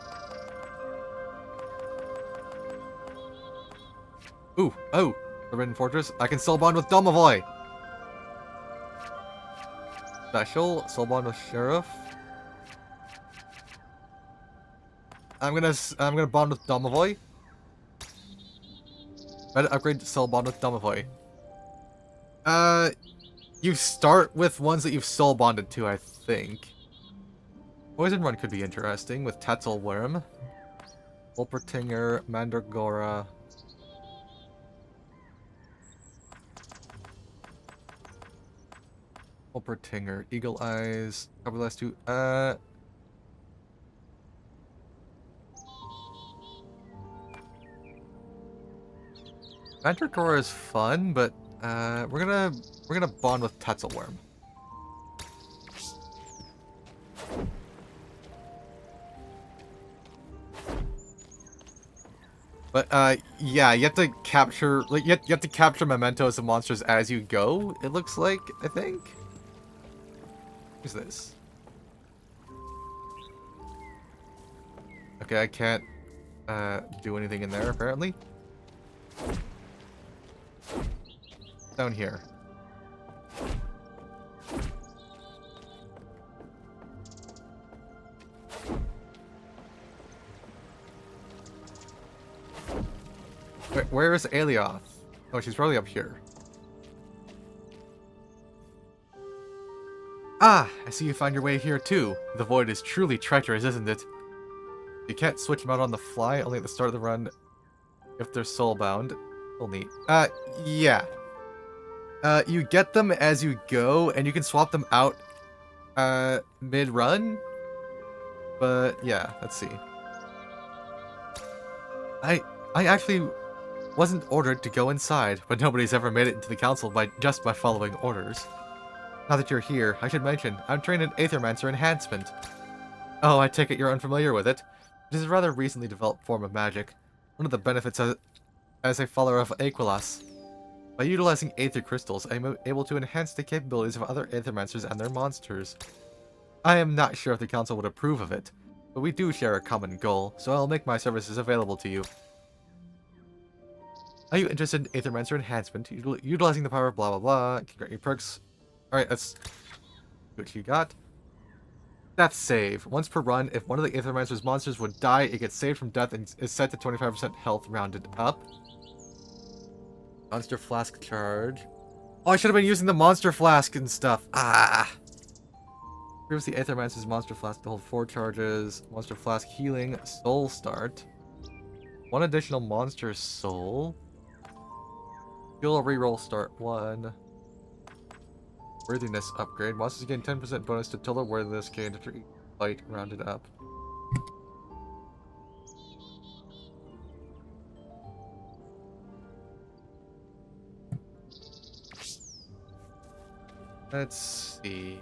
A: Ooh, oh, Forbidden Fortress. I can soul bond with Domovoy. Special, soul bond with Sheriff. I'm gonna bond with Domovoy. Better upgrade to soul bond with Domovoy. You start with ones that you've soul bonded to, I think. Poison Run could be interesting with Tatzelworm, Wolpertinger, Mandragora. Wolpertinger, Eagle Eyes, probably last two. Mandragora is fun, but we're gonna bond with Tatzelworm. But yeah, you have to capture you have to capture mementos of monsters as you go. It looks like, I think. Who's this? Okay, I can't do anything in there apparently. Down here. Where is Alioth? Oh, she's probably up here. Ah, I see you found your way here too. The void is truly treacherous, isn't it? You can't switch them out on the fly, only at the start of the run if they're soulbound. We'll need. Yeah. You get them as you go, and you can swap them out mid-run. But yeah, let's see. I actually wasn't ordered to go inside, but nobody's ever made it into the council by following orders. Now that you're here, I should mention, I'm trained in Aethermancer Enhancement. Oh, I take it you're unfamiliar with it. It is a rather recently developed form of magic. One of the benefits as a follower of Aquilas. By utilizing Aether Crystals, I am able to enhance the capabilities of other Aethermancers and their monsters. I am not sure if the council would approve of it, but we do share a common goal, so I'll make my services available to you. Are you interested in Aethermancer Enhancement? Utilizing the power of blah blah blah, can grant you perks. Alright, let's... What you got? Death save. Once per run, if one of the Aethermancer's monsters would die, it gets saved from death and is set to 25% health rounded up. Monster flask charge. Oh, I should have been using the monster flask and stuff. Ah. Previously, Aethermancer's monster flask to hold 4 charges. Monster flask healing. Soul start. 1 additional monster soul. Skill reroll start 1. Worthiness upgrade. Monsters gain 10% bonus to total worthiness gained after each fight rounded up. Let's see.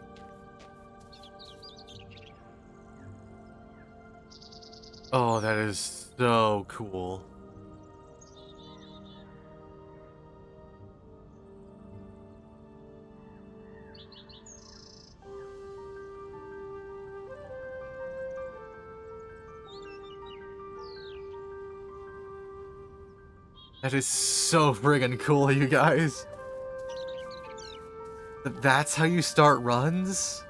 A: Oh, that is so cool. That is so friggin' cool, you guys. That's how you start runs?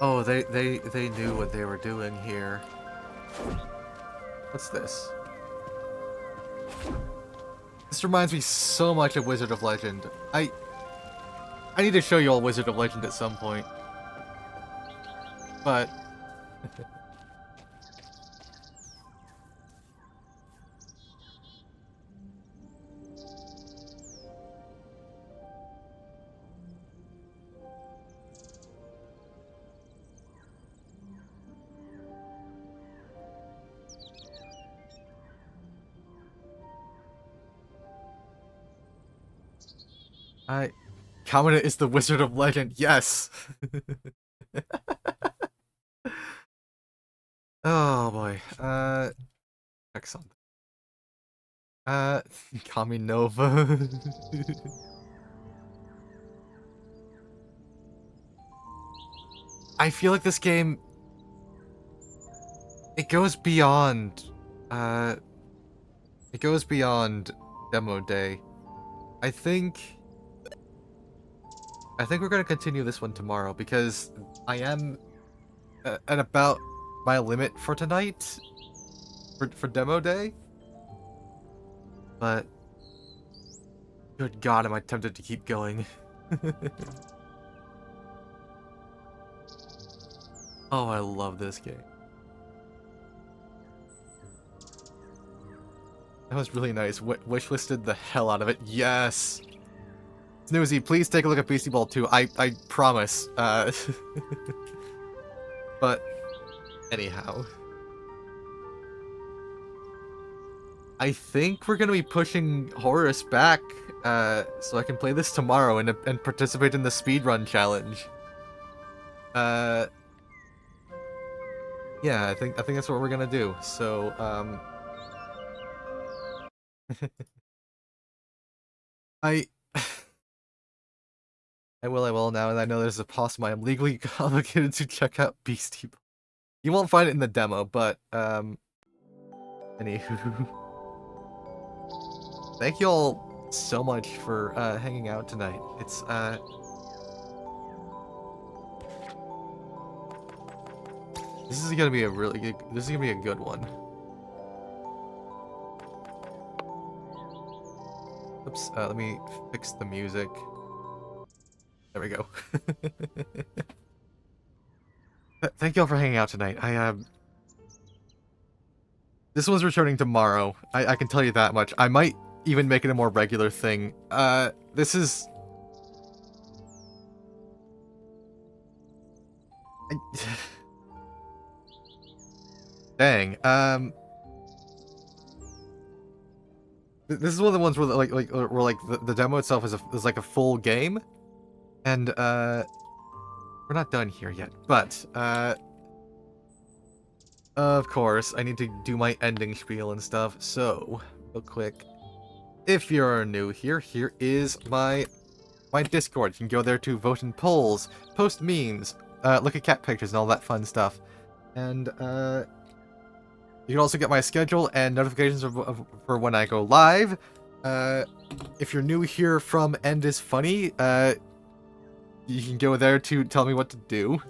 A: Oh, they knew what they were doing here. What's this? This reminds me so much of Wizard of Legend. I need to show you all Wizard of Legend at some point. But Kamina is the Wizard of Legend, yes! Oh boy, check something. Kaminova. I feel like this game, it goes beyond demo day. I think we're gonna continue this one tomorrow because I am at about my limit for tonight for demo day. But good God, am I tempted to keep going? Oh, I love this game. That was really nice. Wishlisted the hell out of it. Yes. Snoozy, please take a look at Beastie Ball 2. I promise. But anyhow, I think we're gonna be pushing Horus back, so I can play this tomorrow and participate in the speedrun challenge. Yeah, I think that's what we're gonna do. So, I will now, and I know there's a possum. I am legally obligated to check out Beastie Ball. You won't find it in the demo, but, anywho. Thank you all so much for, hanging out tonight. It's, this is gonna be a really good, this is gonna be a good one. Oops, let me fix the music. There we go. Thank you all for hanging out tonight. This one's returning tomorrow. I can tell you that much. I might even make it a more regular thing. This is... Dang. This is one of the ones where the demo itself is like a full game, and we're not done here yet. But of course, I need to do my ending spiel and stuff. So real quick, if you're new here, here is my Discord. You can go there to vote in polls, post memes, look at cat pictures, and all that fun stuff. And you can also get my schedule and notifications for when I go live. If you're new here from End is Funny, you can go there to tell me what to do.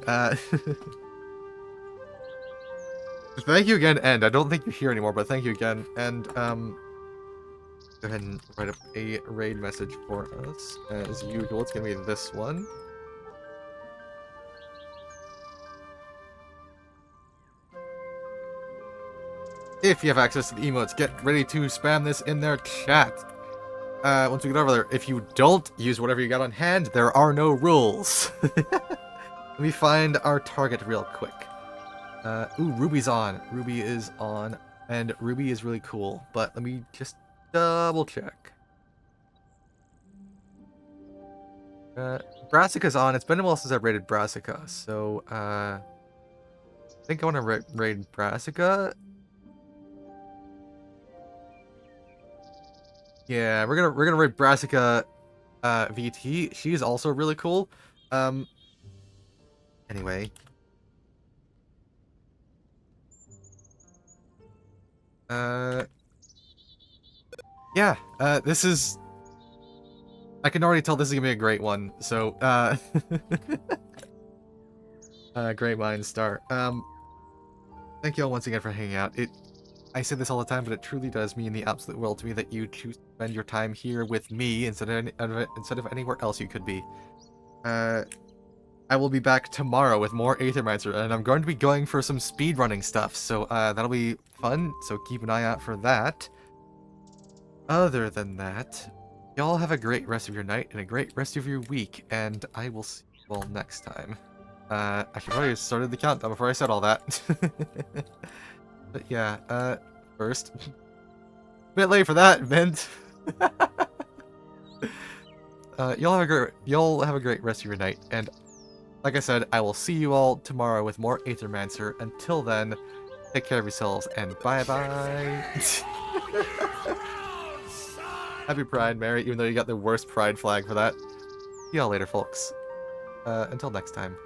A: Thank you again, and I don't think you're here anymore, but thank you again. And go ahead and write up a raid message for us. As usual, it's gonna be this one. If you have access to the emotes, get ready to spam this in their chat. Once we get over there, if you don't use whatever you got on hand, there are no rules. Let me find our target real quick. Ooh, Ruby's on. Ruby is on, and Ruby is really cool, but let me just double check. Brassica's on. It's been a while since I've raided Brassica, so, I think I want to raid Brassica. Yeah, we're gonna raid Brassica, VT. She's also really cool. Anyway. Yeah, this is... I can already tell this is gonna be a great one, so, great mind star. Thank you all once again for hanging out. I say this all the time, but it truly does mean the absolute world to me that you choose to spend your time here with me instead of anywhere else you could be. I will be back tomorrow with more Aethermancer, and I'm going to be going for some speedrunning stuff, so that'll be fun, so keep an eye out for that. Other than that, y'all have a great rest of your night and a great rest of your week, and I will see you all next time. I should probably have started the countdown before I said all that. But yeah, first. A bit late for that, Mint. Y'all have a great rest of your night, and like I said, I will see you all tomorrow with more Aethermancer. Until then, take care of yourselves, and bye-bye. Happy Pride, Mary, even though you got the worst pride flag for that. See y'all later, folks. Until next time.